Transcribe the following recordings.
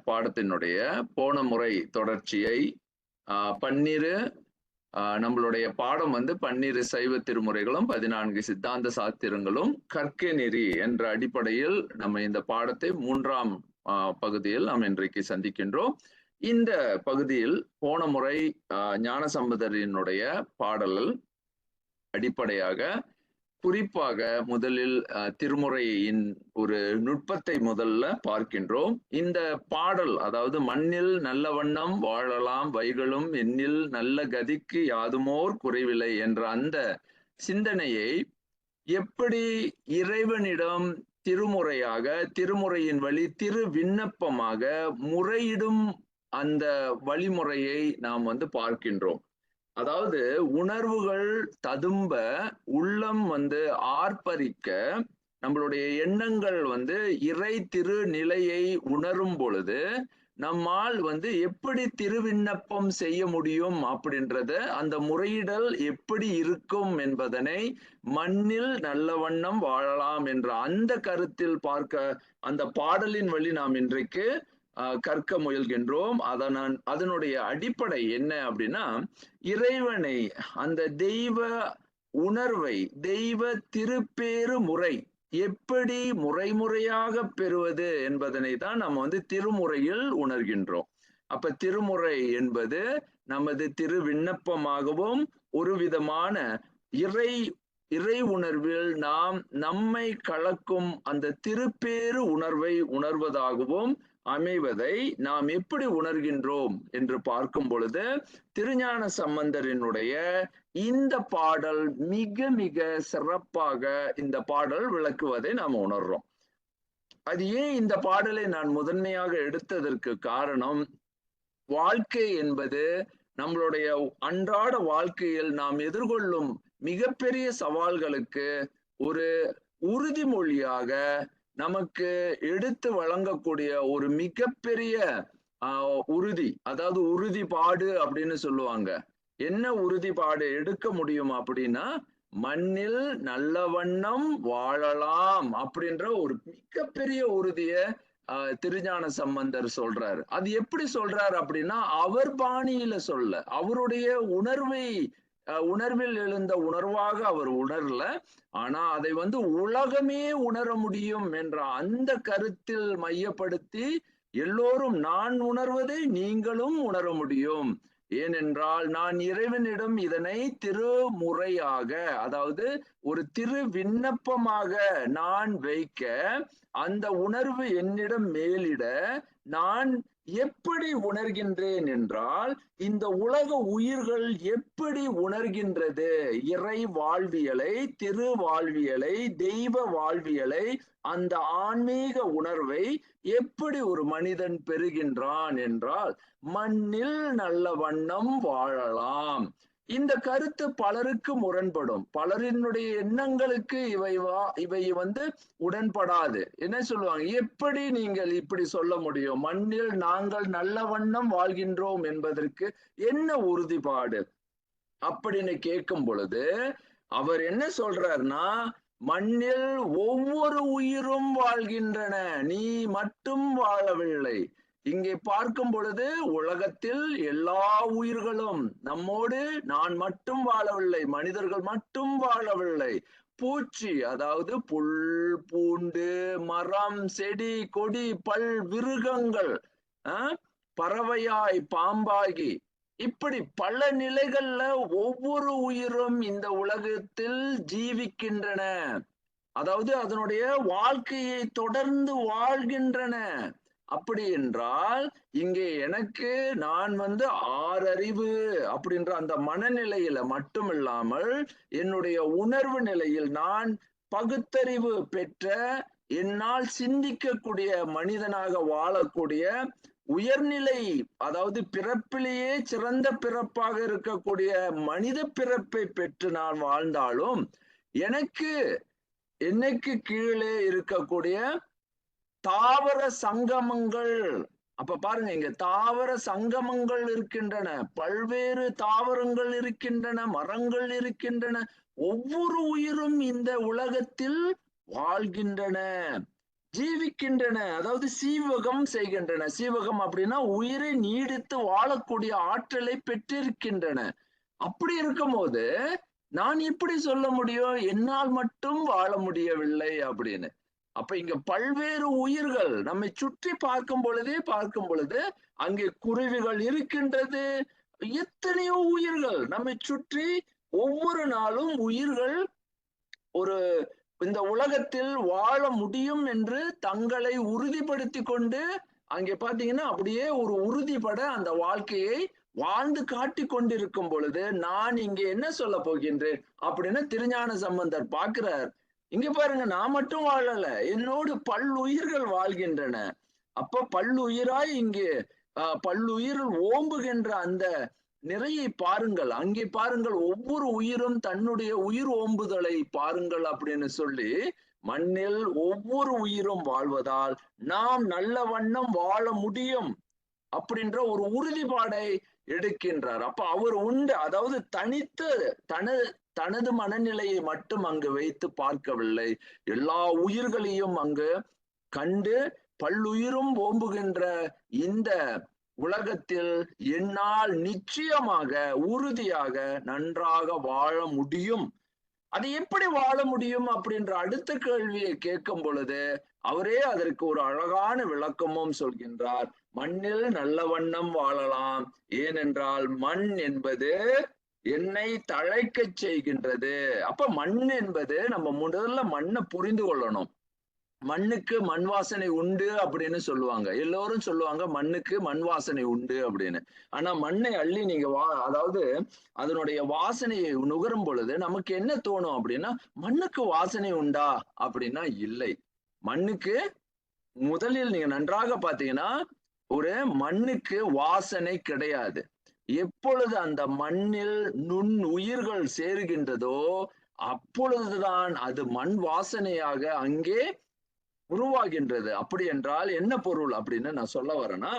பாடத்தினுடைய போன முறை தொடர்ச்சியை பன்னிரு நம்மளுடைய பாடம் வந்து 12 சைவ திருமுறைகளும் 14 சித்தாந்த சாத்திரங்களும் கற்க நெறி என்ற அடிப்படையில் நம்ம இந்த பாடத்தை 3ஆம் பகுதியில் நாம் இன்றைக்கு சந்திக்கின்றோம். இந்த பகுதியில் போன முறை ஞானசம்பந்தரினுடைய பாடல் அடிப்படையாக குறிப்பாக முதலில் திருமுறையின் ஒரு நுட்பத்தை முதல்ல பார்க்கின்றோம். இந்த பாடல், அதாவது மண்ணில் நல்ல வண்ணம் வாழலாம் வைகளும் எண்ணில் நல்ல கதிக்கு யாதுமோர் குறைவில்லை என்ற அந்த சிந்தனையை எப்படி இறைவனிடம் திருமுறையாக, திருமுறையின் வழி திரு விண்ணப்பமாக முறையிடும் அந்த வழிமுறையை நாம் வந்து பார்க்கின்றோம். அதாவது உணர்வுகள் ததும்ப, உள்ளம் வந்து ஆர்ப்பரிக்க, நம்மளுடைய எண்ணங்கள் வந்து இறை திரு நிலையை உணரும் பொழுது நம்மால் வந்து எப்படி திருவிண்ணப்பம் செய்ய முடியும் அப்படின்றத, அந்த முறையிடல் எப்படி இருக்கும் என்பதனை மண்ணில் நல்ல வண்ணம் வாழலாம் என்ற அந்த கருத்தில் பார்க்க அந்த பாடலின் வழி நாம் இன்றைக்கு கற்க முயல்கின்றோம். அதனுடைய அடிப்படை என்ன அப்படின்னா, இறைவனை, அந்த தெய்வ உணர்வை, தெய்வ திருப்பேறு முறை எப்படி முறையாக பெறுவது என்பதனை தான் நம்ம வந்து திருமுறையில் உணர்கின்றோம். அப்ப திருமுறை என்பது நமது திரு விண்ணப்பமாகவும் ஒரு விதமான இறை உணர்வில் நாம் நம்மை கலக்கும் அந்த திருப்பேறு உணர்வை உணர்வதாகவும் அமைவதை நாம் எப்படி உணர்கின்றோம் என்று பார்க்கும் பொழுது, திருஞான சம்பந்தரினுடைய இந்த பாடல் மிக மிக சிறப்பாக இந்த பாடல் விளக்குவதை நாம் உணர்றோம். அது ஏன் இந்த பாடலை நான் முதன்மையாக எடுத்ததற்கு காரணம், வாழ்க்கை என்பது நம்மளுடைய அன்றாட வாழ்க்கையில் நாம் எதிர்கொள்ளும் மிகப்பெரிய சவால்களுக்கு ஒரு உறுதிமொழியாக நமக்கு எடுத்து வழங்கக்கூடிய ஒரு மிகப்பெரிய உறுதி, அதாவது உறுதிப்பாடு அப்படின்னு சொல்லுவாங்க. என்ன உறுதிப்பாடு எடுக்க முடியும் அப்படின்னா, மண்ணில் நல்ல வண்ணம் வாழலாம் அப்படின்ற ஒரு மிகப்பெரிய உறுதிய திருஞான சம்பந்தர் சொல்றாரு. அது எப்படி சொல்றாரு அப்படின்னா, அவர் பாணியில சொல்ல, அவருடைய உணர்வில் எழுந்த உணர்வாக அவர் உணரல, ஆனா அதை வந்து உலகமே உணர முடியும் என்ற அந்த கருத்தில் மையப்படுத்தி எல்லோரும் நான் உணர்வதை நீங்களும் உணர முடியும், ஏனென்றால் நான் இறைவனிடம் இதனை திருமுறையாக, அதாவது ஒரு திரு விண்ணப்பமாக நான் வைக்க, அந்த உணர்வு என்னிடம் மேலிட நான் எப்படி உணர்கின்றேன் என்றால், இந்த உலக உயிர்கள் எப்படி உணர்கின்றது இறை வாழ்வியலை, திரு வாழ்வியலை, தெய்வ வாழ்வியலை, அந்த ஆன்மீக உணர்வை எப்படி ஒரு மனிதன் பெறுகின்றான் என்றால், மண்ணில் நல்ல வண்ணம் வாழலாம். இந்த கருத்து பலருக்கு முரண்படும், பலரினுடைய எண்ணங்களுக்கு இவை வந்து உடன்படாது. என்ன சொல்லுவாங்க, எப்படி நீங்கள் இப்படி சொல்ல முடியும், மண்ணில் நாங்கள் நல்ல வண்ணம் வாழ்கின்றோம் என்பதற்கு என்ன உறுதிப்பாடு அப்படின்னு கேட்கும் பொழுது அவர் என்ன சொல்றாருன்னா, மண்ணில் ஒவ்வொரு உயிரும் வாழ்கின்றன, நீ மட்டும் வாழவில்லை. இங்கே பார்க்கும் பொழுது உலகத்தில் எல்லா உயிர்களும் நம்மோடு, நான் மட்டும் வாழவில்லை, மனிதர்கள் மட்டும் வாழவில்லை, பூச்சி, அதாவது புல் பூண்டு மரம் செடி கொடி பல் விருகங்கள், பறவையாய் பாம்பாகி, இப்படி பல நிலைகள்ல ஒவ்வொரு உயிரும் இந்த உலகத்தில் ஜீவிக்கின்றன, அதாவது அதனுடைய வாழ்க்கையை தொடர்ந்து வாழ்கின்றன. அப்படி என்றால் இங்கே எனக்கு நான் வந்து ஆறறிவு அப்படின்ற அந்த மனநிலையில மட்டுமில்லாமல், என்னுடைய உணர்வு நிலையில் நான் பகுத்தறிவு பெற்ற, என்னால் சிந்திக்கக்கூடிய மனிதனாக வாழக்கூடிய உயர்நிலை, அதாவது பிறப்பிலேயே சிறந்த பிறப்பாக இருக்கக்கூடிய மனித பிறப்பை பெற்று நான் வாழ்ந்தாலும், எனக்கு கீழே இருக்கக்கூடிய தாவர சங்கமங்கள், அப்ப பாருங்க, இங்க தாவர சங்கமங்கள் இருக்கின்றன, பல்வேறு தாவரங்கள் இருக்கின்றன, மரங்கள் இருக்கின்றன, ஒவ்வொரு உயிரும் இந்த உலகத்தில் வாழ்கின்றன. ஜீவிக்கின்றன, அதாவது சீவகம் செய்கின்றன. சீவகம் அப்படின்னா உயிரை நீடித்து வாழக்கூடிய ஆற்றலை பெற்றிருக்கின்றன. அப்படி இருக்கும்போது நான் எப்படி சொல்ல முடியும் என்னால் மட்டும் வாழ முடியவில்லை அப்படின்னு? அப்ப இங்க பல்வேறு உயிர்கள் நம்மை சுற்றி பார்க்கும் பொழுது அங்கே குருவிகள் இருக்கின்றது, எத்தனையோ உயிர்கள் நம்மை சுற்றி. ஒவ்வொரு நாளும் உயிர்கள் ஒரு இந்த உலகத்தில் வாழ முடியும் என்று தங்களை உறுதிப்படுத்தி கொண்டு அங்கே பாத்தீங்கன்னா அப்படியே ஒரு உறுதிப்பட அந்த வாழ்க்கையை வாழ்ந்து காட்டி கொண்டிருக்கும் பொழுது நான் இங்கே என்ன சொல்ல போகின்றேன் அப்படின்னு திருஞான சம்பந்தர் பார்க்கிறார். இங்க பாருங்க, நான் மட்டும் வாழல, என்னோடு பல்லுயிர்கள் வாழ்கின்றன. அப்ப பல்லுயிராய் இங்கே பல்லுயிரில் ஓம்புகின்ற அந்த நிறையை பாருங்கள், அங்கே பாருங்கள், ஒவ்வொரு உயிரும் தன்னுடைய உயிர் ஓம்புதலை பாருங்கள் அப்படின்னு சொல்லி மண்ணில் ஒவ்வொரு உயிரும் வாழ்வதால் நாம் நல்ல வண்ணம் வாழ முடியும் அப்படின்ற ஒரு உறுதிப்பாடை எடுக்கின்றார். அப்ப அவர் உண்டு, அதாவது தனித்து தனது மனநிலையை மட்டும் அங்கு வைத்து பார்க்கவில்லை, எல்லா உயிர்களையும் அங்கு கண்டு பல்லுயிரும் ஓம்புகின்ற இந்த உலகத்தில் என்னால் நிச்சயமாக உறுதியாக நன்றாக வாழ முடியும். அது எப்படி வாழ முடியும் அப்படின்ற அடுத்த கேள்வியை கேட்கும் பொழுது அவரே அதற்கு ஒரு அழகான விளக்கமும் சொல்கின்றார். மண்ணில் நல்ல வண்ணம் வாழலாம், ஏனென்றால் மண் என்பது என்னை தழைக்க செய்கின்றது. அப்ப மண் என்பது நம்ம முதல்ல மண்ணை புரிந்து கொள்ளணும். மண்ணுக்கு மண் வாசனை உண்டு அப்படின்னு சொல்லுவாங்க, எல்லோரும் சொல்லுவாங்க மண்ணுக்கு மண் வாசனை உண்டு அப்படின்னு. ஆனா மண்ணை அள்ளி நீங்க அதாவது அதனுடைய வாசனையை நுகரும் பொழுது நமக்கு என்ன தோணும் அப்படின்னா, மண்ணுக்கு வாசனை உண்டா அப்படின்னா இல்லை. மண்ணுக்கு முதலில் நீங்க நன்றாக பாத்தீங்கன்னா ஒரு மண்ணுக்கு வாசனை கிடையாது. எப்பொழுது அந்த மண்ணில் நுண் உயிர்கள் சேருகின்றதோ அப்பொழுதுதான் அது மண் வாசனையாக அங்கே உருவாகின்றது. அப்படி என்றால் என்ன பொருள் அப்படின்னு நான் சொல்ல வரேன்னா,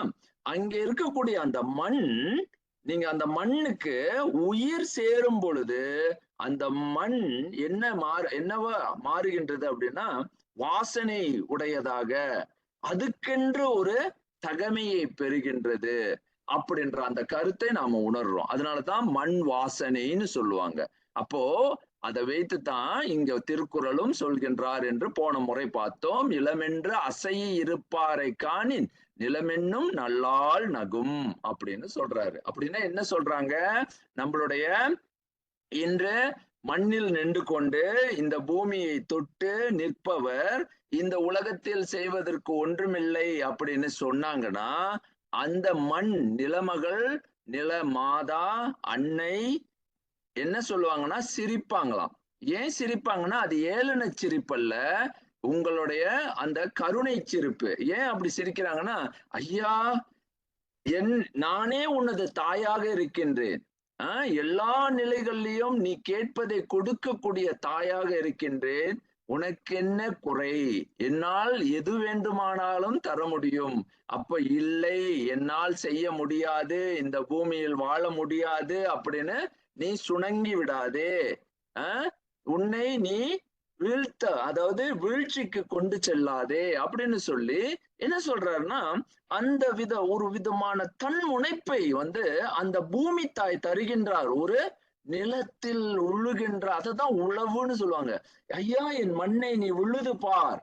அங்கே இருக்கக்கூடிய அந்த மண், நீங்க அந்த மண்ணுக்கு உயிர் சேரும் பொழுது அந்த மண் என்னவா மாறுகின்றது அப்படின்னா வாசனை உடையதாக, அதுக்கென்று ஒரு தகமையை பெறுகின்றது அப்படின்ற அந்த கருத்தை நாம உணர்றோம். அதனாலதான் மண் வாசனைன்னு சொல்லுவாங்க. அப்போ அதை வைத்துத்தான் இங்க திருக்குறளும் சொல்கின்றார் என்று போன முறை பார்த்தோம். இளமென்று அசையி இருப்பாரை காணின் நிலமென்னும் நல்லால் நகும் அப்படின்னு சொல்றாரு. அப்படின்னா என்ன சொல்றாங்க, நம்மளுடைய இன்று மண்ணில் நின்று கொண்டு இந்த பூமியை தொட்டு நிற்பவர் இந்த உலகத்தில் செய்வதற்கு ஒன்றுமில்லை அப்படின்னு சொன்னாங்கன்னா, அந்த மண் நிலமகள் நில மாதா அன்னை என்ன சொல்லுவாங்கன்னா சிரிப்பாங்களாம். ஏன் சிரிப்பாங்கன்னா அது ஏளன சிரிப்பல்ல, உங்களுடைய அந்த கருணை சிரிப்பு. ஏன் அப்படி சிரிக்கிறாங்கன்னா, ஐயா நானே உனது தாயாக இருக்கின்றேன், எல்லா நிலைகளிலும் நீ கேட்பதை கொடுக்கக்கூடிய தாயாக இருக்கின்றேன், உனக்கு என்ன குறை, என்னால் எது வேண்டுமானாலும் தர முடியும். அப்ப இல்லை, என்னால் செய்ய முடியாது, இந்த பூமியில் வாழ முடியாது அப்படின்னு நீ சுணங்கி விடாதே, உன்னை நீ வீழ்த்த, அதாவது வீழ்ச்சிக்கு கொண்டு செல்லாதே அப்படின்னு சொல்லி என்ன சொல்றாருன்னா, அந்த ஒரு விதமான தன் முனைப்பை அந்த பூமி தாய் தருகின்றார். ஒரு நிலத்தில் உழுகின்ற, அததான் உழவுன்னு சொல்லுவாங்க. ஐயா என் மண்ணை நீ உழுது பார்,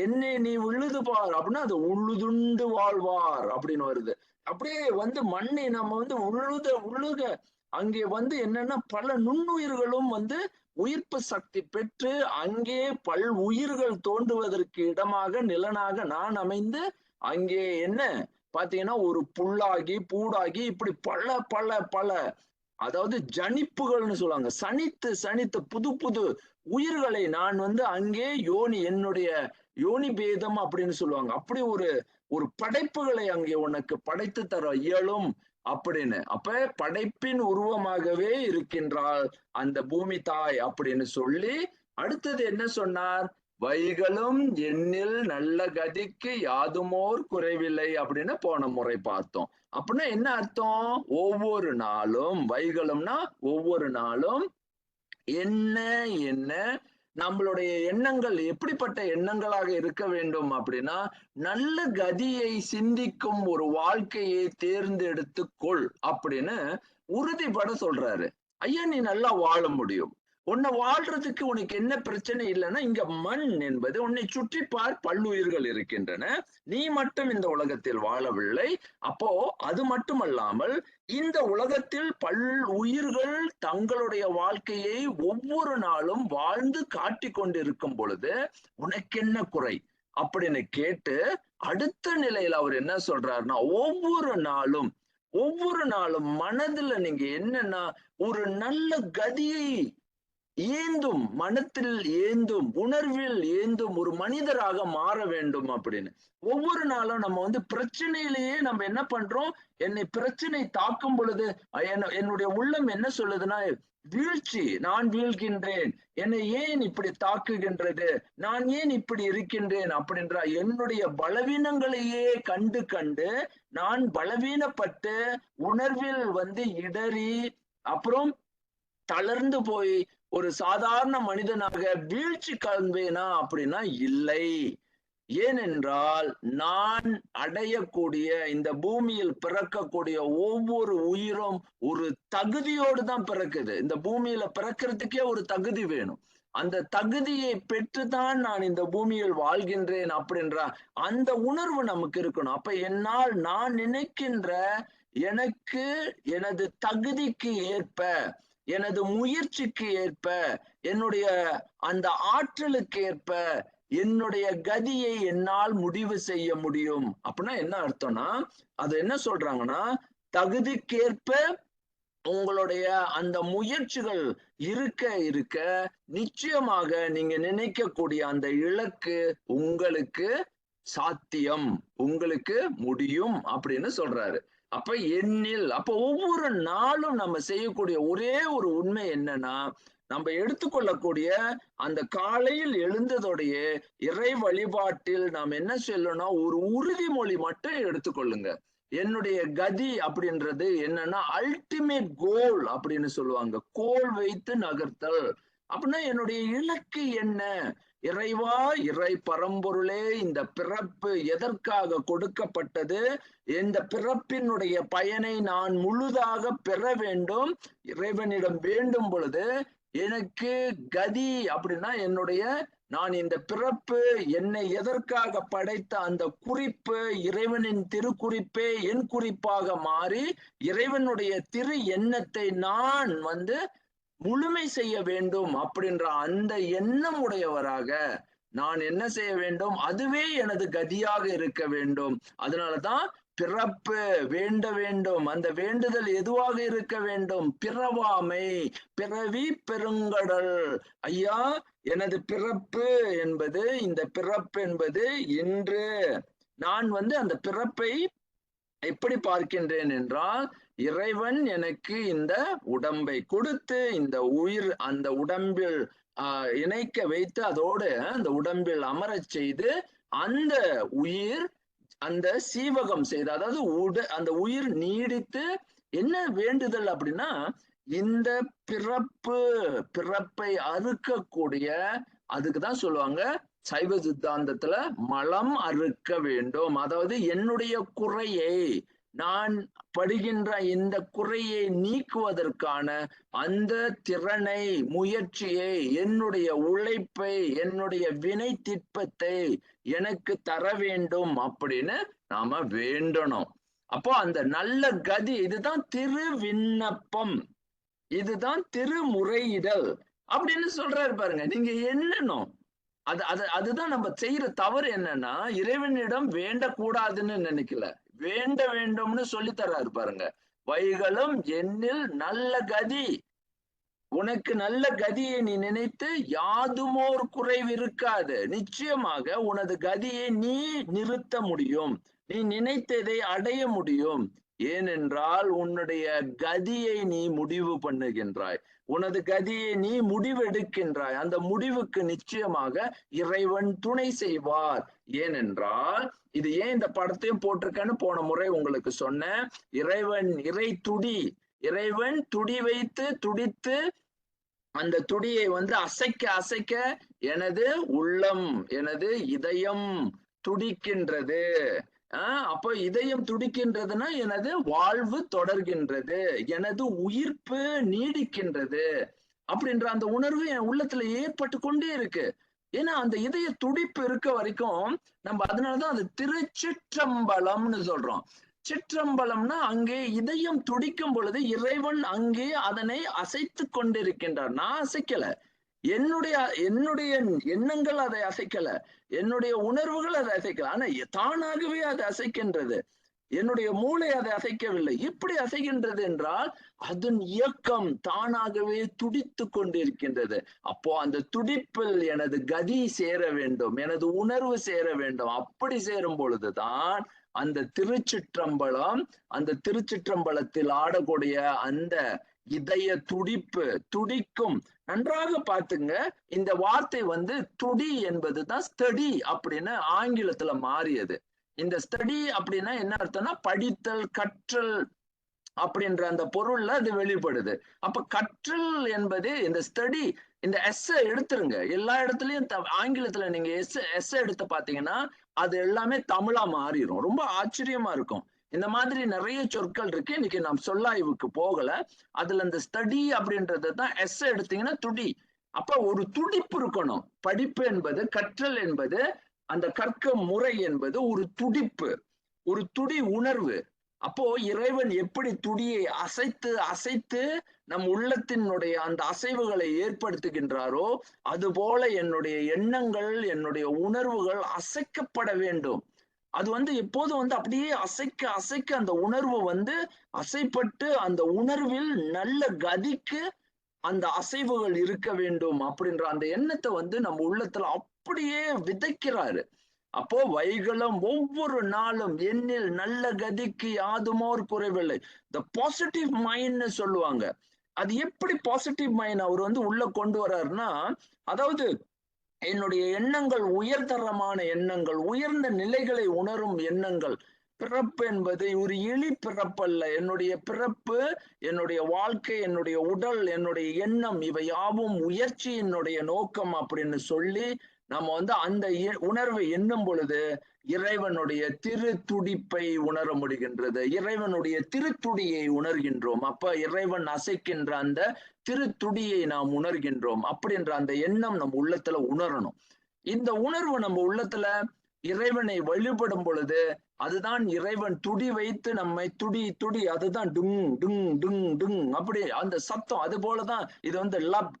என்னை நீ உழுது பார் அப்படின்னா அது உழுதுண்டு வாழ்வார் அப்படின்னு வருது. அப்படியே மண்ணை நம்ம உழுக அங்கே என்னன்னா பல நுண்ணுயிர்களும் உயிர்ப்பு சக்தி பெற்று அங்கே பல் உயிர்கள் தோன்றுவதற்கு இடமாக நிலனாக நான் அமைந்து அங்கே என்ன பாத்தீங்கன்னா ஒரு புல்லாகி பூடாகி இப்படி பல பல பல, அதாவது ஜனிப்புகள்னு சொல்லுவாங்க, சனித்து புது புது உயிர்களை நான் அங்கே என்னுடைய யோனி பேதம் அப்படின்னு சொல்லுவாங்க, அப்படி ஒரு படைப்புகளை அங்கே உனக்கு படைத்து தர இயலும் அப்படின்னு. அப்ப படைப்பின் உருவமாகவே இருக்கின்றாள் அந்த பூமி தாய் அப்படின்னு சொல்லி அடுத்தது என்ன சொன்னார், வைகளும் எண்ணில் நல்ல கதிக்கு யாதுமோர் குறைவில்லை அப்படின்னு போன முறை பார்த்தோம். அப்படின்னா என்ன அர்த்தம், ஒவ்வொரு நாளும், வைகளும்னா ஒவ்வொரு நாளும் என்ன என்ன நம்மளுடைய எண்ணங்கள் எப்படிப்பட்ட எண்ணங்களாக இருக்க வேண்டும் அப்படின்னா, நல்ல கதியை சிந்திக்கும் ஒரு வாழ்க்கையை தேர்ந்தெடுத்துக்கொள் அப்படின்னு உறுதிபட சொல்றாரு. ஐயா, நீ நல்லா வாழ முடியும். உன்னை வாழ்றதுக்கு உனக்கு என்ன பிரச்சனை இல்லைன்னா, இங்க மண் என்பது உன்னை சுற்றி பார், பல்லுயிர்கள் இருக்கின்றன. நீ மட்டும் இந்த உலகத்தில் வாழவில்லை. அப்போ அது மட்டுமல்லாமல் இந்த உலகத்தில் பல் உயிர்கள் தங்களுடைய வாழ்க்கையை ஒவ்வொரு நாளும் வாழ்ந்து காட்டிக் கொண்டிருக்கும் பொழுது உனக்கு என்ன குறை அப்படின்னு கேட்டு, அடுத்த நிலையில அவர் என்ன சொல்றாருன்னா, ஒவ்வொரு நாளும் மனதுல நீங்க என்னன்னா ஒரு நல்ல கதியை ஏந்தும், மனத்தில் ஏந்தும், உணர்வில் ஏந்தும் ஒரு மனிதராக மாற வேண்டும் அப்படின்னு. ஒவ்வொரு நாளும் நம்ம பிரச்சனையிலேயே நம்ம என்ன பண்றோம், என்னை பிரச்சனை தாக்கும் பொழுது என்னுடைய உள்ளம் என்ன சொல்லுதுன்னா, வீழ்ச்சி, நான் வீழ்கின்றேன், என்னை ஏன் இப்படி தாக்குகின்றது, நான் ஏன் இப்படி இருக்கின்றேன் அப்படின்ற என்னுடைய பலவீனங்களையே கண்டு கண்டு நான் பலவீனப்பட்டு உணர்வில் இடறி அப்புறம் தளர்ந்து போய் ஒரு சாதாரண மனிதனாக வீழ்ச்சி காண்பேனா அப்படின்னா இல்லை. ஏனென்றால் நான் அடையக்கூடிய இந்த பூமியில் பிறக்கக்கூடிய ஒவ்வொரு உயிரும் ஒரு தகுதியோடு தான் பிறக்குது. இந்த பூமியில பிறக்கிறதுக்கே ஒரு தகுதி வேணும். அந்த தகுதியை பெற்றுதான் நான் இந்த பூமியில் வாழ்கின்றேன் அப்படின்ற அந்த உணர்வு நமக்கு இருக்கணும். அப்ப என்னால் நான் நினைக்கின்ற எனக்கு எனது தகுதிக்கு ஏற்ப, எனது முயற்சிக்கு ஏற்ப, என்னுடைய அந்த ஆற்றலுக்கு ஏற்ப என்னுடைய கதியை என்னால் முடிவு செய்ய முடியும். அப்படின்னா என்ன அர்த்தம்னா, அது என்ன சொல்றாங்கன்னா, தகுதிக்கேற்ப உங்களுடைய அந்த முயற்சிகள் இருக்க இருக்க நிச்சயமாக நீங்க நினைக்கக்கூடிய அந்த இலக்கு உங்களுக்கு சாத்தியம், உங்களுக்கு முடியும் அப்படின்னு சொல்றாரு. அப்ப ஒவ்வொரு நாளும் நம்ம செய்யக்கூடிய ஒரே ஒரு உண்மை என்னன்னா, நம்ம எடுத்துக்கொள்ளக்கூடிய அந்த காலையில் எழுந்ததோடைய இறை வழிபாட்டில் நாம் என்ன சொல்லணும், ஒரு உறுதிமொழி மட்டும் எடுத்துக்கொள்ளுங்க. என்னுடைய கதி அப்படின்றது என்னன்னா அல்டிமேட் கோல் அப்படின்னு சொல்லுவாங்க. கோல் வைத்து நகர்த்தல் அப்படின்னா என்னுடைய இலக்கு என்ன, இறைவா, இறை பரம்பொருளே, இந்த பிறப்பு எதற்காக கொடுக்கப்பட்டது, இந்த பிறப்பினுடைய பயனை நான் முழுதாக பெற வேண்டும். இறைவனிடம் வேண்டும் பொழுது எனக்கு கதி அப்படின்னா நான் இந்த பிறப்பு என்னை எதற்காக படைத்த அந்த குறிப்பு, இறைவனின் திருக்குறிப்பே என் குறிப்பாக மாறி இறைவனுடைய திரு எண்ணத்தை நான் முழுமை செய்ய வேண்டும் அப்படின்ற அந்த எண்ணம் உடையவராக நான் என்ன செய்ய வேண்டும், அதுவே எனது கதியாக இருக்க வேண்டும். அதனாலதான் பிறப்பு வேண்ட வேண்டும். அந்த வேண்டுதல் எதுவாக இருக்க வேண்டும், பிறவாமை, பிறவி பெருங்கடல். ஐயா, எனது பிறப்பு என்பது, இந்த பிறப்பு என்பது இன்று நான் அந்த பிறப்பை எப்படி பார்க்கின்றேன் என்றால், இறைவன் எனக்கு இந்த உடம்பை கொடுத்து இந்த உயிர் அந்த உடம்பில் இணைக்க வைத்து அதோடு அந்த உடம்பில் அமரச் செய்து அந்த உயிர் அந்த சீவகம் செய்து, அதாவது அந்த உயிர் நீடித்து என்ன வேண்டுதல் அப்படின்னா, இந்த பிறப்பை அறுக்கக்கூடிய, அதுக்குதான் சொல்லுவாங்க சைவ சித்தாந்தத்துல மலம் அறுக்க வேண்டும். அதாவது என்னுடைய குறையை, நான் படுகின்ற இந்த குறையை நீக்குவதற்கான அந்த திறனை, முயற்சியை, என்னுடைய உழைப்பை, என்னுடைய வினை திட்பத்தை எனக்கு தர வேண்டும் அப்படின்னு நாம வேண்டணும். அப்போ அந்த நல்ல கதி, இதுதான் திரு விண்ணப்பம், இதுதான் திருமுறையிடல் அப்படின்னு சொல்றாரு பாருங்க. நீங்க என்னணும் அதுதான் நம்ம செய்யற தவறு. என்னன்னா, இறைவனிடம் வேண்டக்கூடாதுன்னு நினைக்கல, வேண்ட வேண்டும்னு சொல்லி தர்றாரு பாருங்க. வைகளும் என்னில் நல்ல கதி, உனக்கு நல்ல கதியை நீ நினைத்து யாதுமோர் குறைவு இருக்காது. நிச்சயமாக உனது கதியை நீ நிறுத்த முடியும், நீ நினைத்ததை அடைய முடியும். ஏனென்றால் உன்னுடைய கதியை நீ முடிவு பண்ணுகின்றாய், உனது கதியை நீ முடிவெடுக்கின்றாய். அந்த முடிவுக்கு நிச்சயமாக இறைவன் துணை செய்வார். ஏனென்றால் இது ஏன் இந்த படத்தையும் போட்டிருக்கேன்னு போன முறை உங்களுக்கு சொன்னேன். இறைவன் துடி வைத்து துடித்து அந்த துடியை வந்து அசைக்க அசைக்க எனது உள்ளம், எனது இதயம் துடிக்கின்றது. அப்போ இதயம் துடிக்கின்றதுன்னா எனது வாழ்வு தொடர்கின்றது, எனது உயிர்ப்பு நீடிக்கின்றது அப்படின்ற அந்த உணர்வு என் உள்ளத்துல ஏற்பட்டு கொண்டே இருக்கு. ஏன்னா அந்த இதய துடிப்பு இருக்க வரைக்கும் நம்ம அதனாலதான் அது திருச்சிற்றம்பலம்னு சொல்றோம். சிற்றம்பலம்னா அங்கே இதயம் துடிக்கும் பொழுது இறைவன் அங்கே அதனை அசைத்து கொண்டிருக்கின்றார். நான் அசைக்கல. என்னுடைய என்னுடைய எண்ணங்கள் அதை அசைக்கல, என்னுடைய உணர்வுகள் அதை அசைக்கல. ஆனா தானாகவே அது அசைக்கின்றது. என்னுடைய மூளை அதை அசைக்கவில்லை. எப்படி அசைகின்றது என்றால் அதன் இயக்கம் தானாகவே துடித்து கொண்டிருக்கின்றது. அப்போ அந்த துடிப்பில் எனது கதி சேர வேண்டும், எனது உணர்வு சேர வேண்டும். அப்படி சேரும் பொழுதுதான் அந்த திருச்சிற்றம்பலம், அந்த திருச்சிற்றம்பலத்தில் ஆடக்கூடிய அந்த இதய துடிப்பு துடிக்கும். நன்றாக பார்த்துங்க, இந்த வார்த்தை வந்து துடி என்பதுதான் ஸ்டடி அப்படின்னு ஆங்கிலத்துல மாறியது. இந்த ஸ்டடி அப்படின்னா என்ன அர்த்தம்னா படித்தல், கற்றல் அப்படின்ற அந்த பொருள்ல அது வெளிப்படுது. அப்ப கற்றல் என்பது இந்த ஸ்டடி, இந்த எஸ் எடுத்துருங்க. எல்லா இடத்துலயும் ஆங்கிலத்துல நீங்க எஸ் எடுத்து பாத்தீங்கன்னா அது எல்லாமே தமிழா மாறிடும். ரொம்ப ஆச்சரியமா இருக்கும். இந்த மாதிரி நிறைய சொற்கள் இருக்கு. இன்னைக்கு நாம் சொல்லாய்வுக்கு போகல. அதுல இந்த ஸ்டடி அப்படின்றது தான் எஸ் எடுத்தீங்கன்னா துடி. அப்ப ஒரு துடிப்பு இருக்கணும். படிப்பு என்பது, கற்றல் என்பது, அந்த கற்க முறை என்பது ஒரு துடிப்பு, ஒரு துடி உணர்வு. அப்போ இறைவன் எப்படி துடியை அசைத்து அசைத்து நம் உள்ளத்தினுடைய அந்த அசைவுகளை ஏற்படுத்துகின்றாரோ அதுபோல என்னுடைய எண்ணங்கள், என்னுடைய உணர்வுகள் அசைக்கப்பட வேண்டும். அது வந்து எப்போதும் வந்து அப்படியே அசைக்க அசைக்க அந்த உணர்வு வந்து அசைப்பட்டு அந்த உணர்வில் நல்ல கதிக்கு அந்த அசைவுகள் இருக்க வேண்டும் அப்படின்ற அந்த எண்ணத்தை வந்து நம்ம உள்ளத்துல அப்படியே விதைக்கிறாரு. அப்போ வைகளும் ஒவ்வொரு நாளும் என்னில் நல்ல கதிக்கு யாதுமோர் குறைவில்லை. இந்த பாசிட்டிவ் மைண்ட்னு சொல்லுவாங்க. அது எப்படி பாசிட்டிவ் மைண்ட் அவர் வந்து உள்ள கொண்டு வர்றாருன்னா, அதாவது என்னுடைய எண்ணங்கள் உயர்தரமான எண்ணங்கள், உயர்ந்த நிலைகளை உணரும் எண்ணங்கள். பிறப்பு என்பது ஒரு எளி பிறப்பல்ல. என்னுடைய பிறப்பு, என்னுடைய வாழ்க்கை, என்னுடைய உடல், என்னுடைய எண்ணம் இவை யாவும் உயர்ச்சியினுடைய நோக்கம் அப்படின்னு சொல்லி நம்ம வந்து அந்த உணர்வை எண்ணும் பொழுது இறைவனுடைய திரு துடிப்பை உணர முடிகின்றது. இறைவனுடைய திருத்துடியை உணர்கின்றோம். அப்ப இறைவன் அசைக்கின்ற அந்த திருத்துடியை நாம் உணர்கின்றோம். அப்படின்ற அந்த எண்ணம் நம்ம உள்ளத்துல உணரணும். இந்த உணர்வு நம்ம உள்ளத்துல இறைவனை வழிபடும் பொழுது அதுதான் இறைவன் துடி வைத்து நம்மை துடி துடி, அதுதான் டுங் டுங் டுங் டுங் அப்படி அந்த சத்தம். அது போலதான் இது வந்து லப்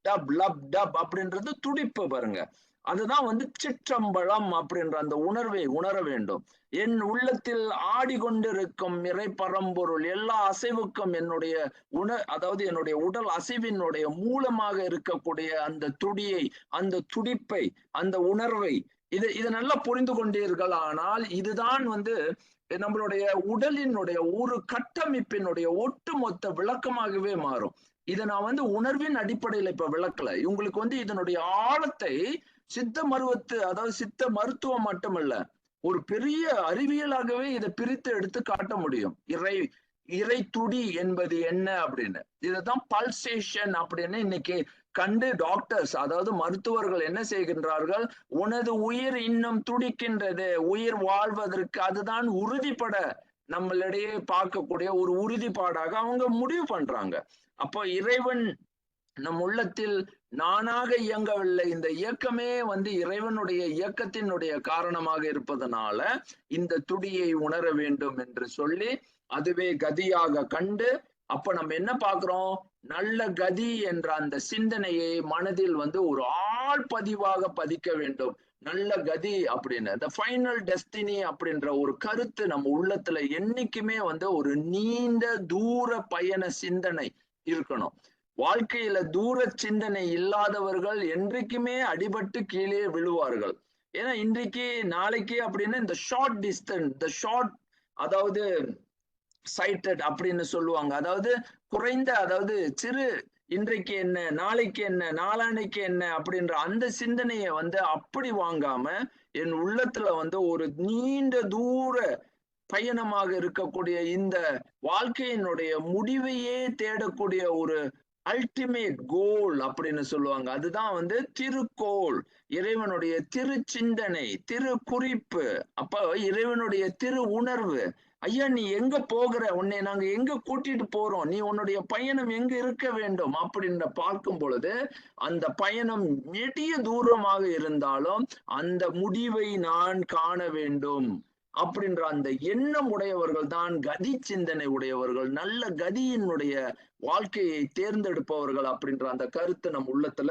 டப் அப்படின்றது துடிப்பு பாருங்க. அதுதான் வந்து சிற்றம்பலம் அப்படின்ற அந்த உணர்வை உணர வேண்டும். என் உள்ளத்தில் ஆடிக்கொண்டிருக்கும் இறை பரம்பொருள் எல்லா அசைவுக்கும் என்னுடைய அதாவது என்னுடைய உடல் அசைவினுடைய மூலமாக இருக்கக்கூடிய அந்த துடியை, அந்த துடிப்பை, அந்த உணர்வை இதை நல்லா புரிந்து கொண்டீர்கள். ஆனால் இதுதான் வந்து நம்மளுடைய உடலினுடைய ஒரு கட்டமைப்பினுடைய ஒட்டுமொத்த விளக்கமாகவே மாறும். இதை நான் வந்து உணர்வின் அடிப்படையில இப்ப விளக்கல. உங்களுக்கு வந்து இதனுடைய ஆழத்தை சித்த மருவத்து, அதாவது சித்த மருத்துவம் மட்டுமல்ல, ஒரு பெரிய அறிவியலாகவே இதை பிரித்து எடுத்து காட்ட முடியும். இறை துடி என்பது என்ன அப்படின்னு. இதுதான் பல்சேஷன் அப்படின்னு இன்னைக்கு கண்டு டாக்டர்ஸ், அதாவது மருத்துவர்கள் என்ன செய்கின்றார்கள், உனது உயிர் இன்னும் துடிக்கின்றது, உயிர் வாழ்வதற்கு அதுதான் உறுதிப்பட நம்மளிடையே பார்க்கக்கூடிய ஒரு உறுதிப்பாடாக அவங்க முடிவு பண்றாங்க. அப்போ இறைவன் நம் உள்ளத்தில் நானாக இயங்கவில்லை. இந்த இயக்கமே வந்து இறைவனுடைய இயக்கத்தினுடைய காரணமாக இருப்பதனால இந்த துடியை உணர வேண்டும் என்று சொல்லி அதுவே கதியாக கண்டு, அப்ப நம்ம என்ன பார்க்கிறோம், நல்ல கதி என்ற அந்த சிந்தனையை மனதில் வந்து ஒரு ஆழ்பதிவாக பதிக்க வேண்டும். நல்ல கதி அப்படின்னு, இந்த ஃபைனல் டெஸ்டினி அப்படின்ற ஒரு கருத்து நம்ம உள்ளத்துல என்னைக்குமே வந்து ஒரு நீண்ட தூர பயண சிந்தனை இருக்கணும். வாழ்க்கையில தூர சிந்தனை இல்லாதவர்கள் என்றைக்குமே அடிபட்டு கீழே விழுவார்கள். ஏன்னா இன்றைக்கு நாளைக்கு அப்படின்னு இந்த ஷார்ட் டிஸ்டன்ஸ், இந்த ஷார்ட், அதாவது சைட்டட் அப்படின்னு சொல்லுவாங்க. அதாவது குறைந்த, அதாவது சிறு, இன்றைக்கு என்ன, நாளைக்கு என்ன, நாளானைக்கு என்ன அப்படின்ற அந்த சிந்தனையை வந்து அப்படி வாங்காம என் உள்ளத்துல வந்து ஒரு நீண்ட தூர பயணமாக இருக்கக்கூடிய இந்த வாழ்க்கையினுடைய முடிவையே தேடக்கூடிய ஒரு அல்டிமேட் கோல் அப்படின்னு சொல்லுவாங்க. அதுதான் வந்து திருக்கோள், இறைவனுடைய திரு சிந்தனை, திரு குறிப்பு. அப்ப இறைவனுடைய திரு உணர்வு. ஐயா நீ எங்க போகிற, உன்னை நாங்க எங்க கூட்டிட்டு போறோம், நீ உன்னுடைய பயணம் எங்க இருக்க வேண்டும் அப்படின்னு பார்க்கும் பொழுது, அந்த பயணம் நெடிய தூரமாக இருந்தாலும் அந்த முடிவை நான் காண வேண்டும் அப்படின்ற அந்த எண்ணம் உடையவர்கள் தான் கதி சிந்தனை உடையவர்கள், நல்ல கதியினுடைய வாழ்க்கையை தேர்ந்தெடுப்பவர்கள் அப்படின்ற அந்த கருத்து நம் உள்ளத்துல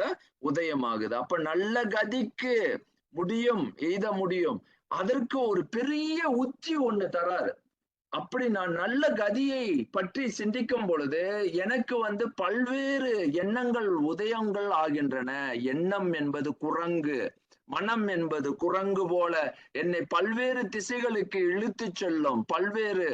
உதயமாகுது. அப்ப நல்ல கதிக்கு முடியும், எய்த முடியும். அதற்கு ஒரு பெரிய உத்தி ஒண்ணு தராரு. அப்படி நான் நல்ல கதியை பற்றி சிந்திக்கும் பொழுது எனக்கு வந்து பல்வேறு எண்ணங்கள் உதயங்கள் ஆகின்றன. எண்ணம் என்பது குரங்கு, மனம் என்பது குரங்கு போல என்னை பல்வேறு திசைகளுக்கு இழுத்து செல்லும், பல்வேறு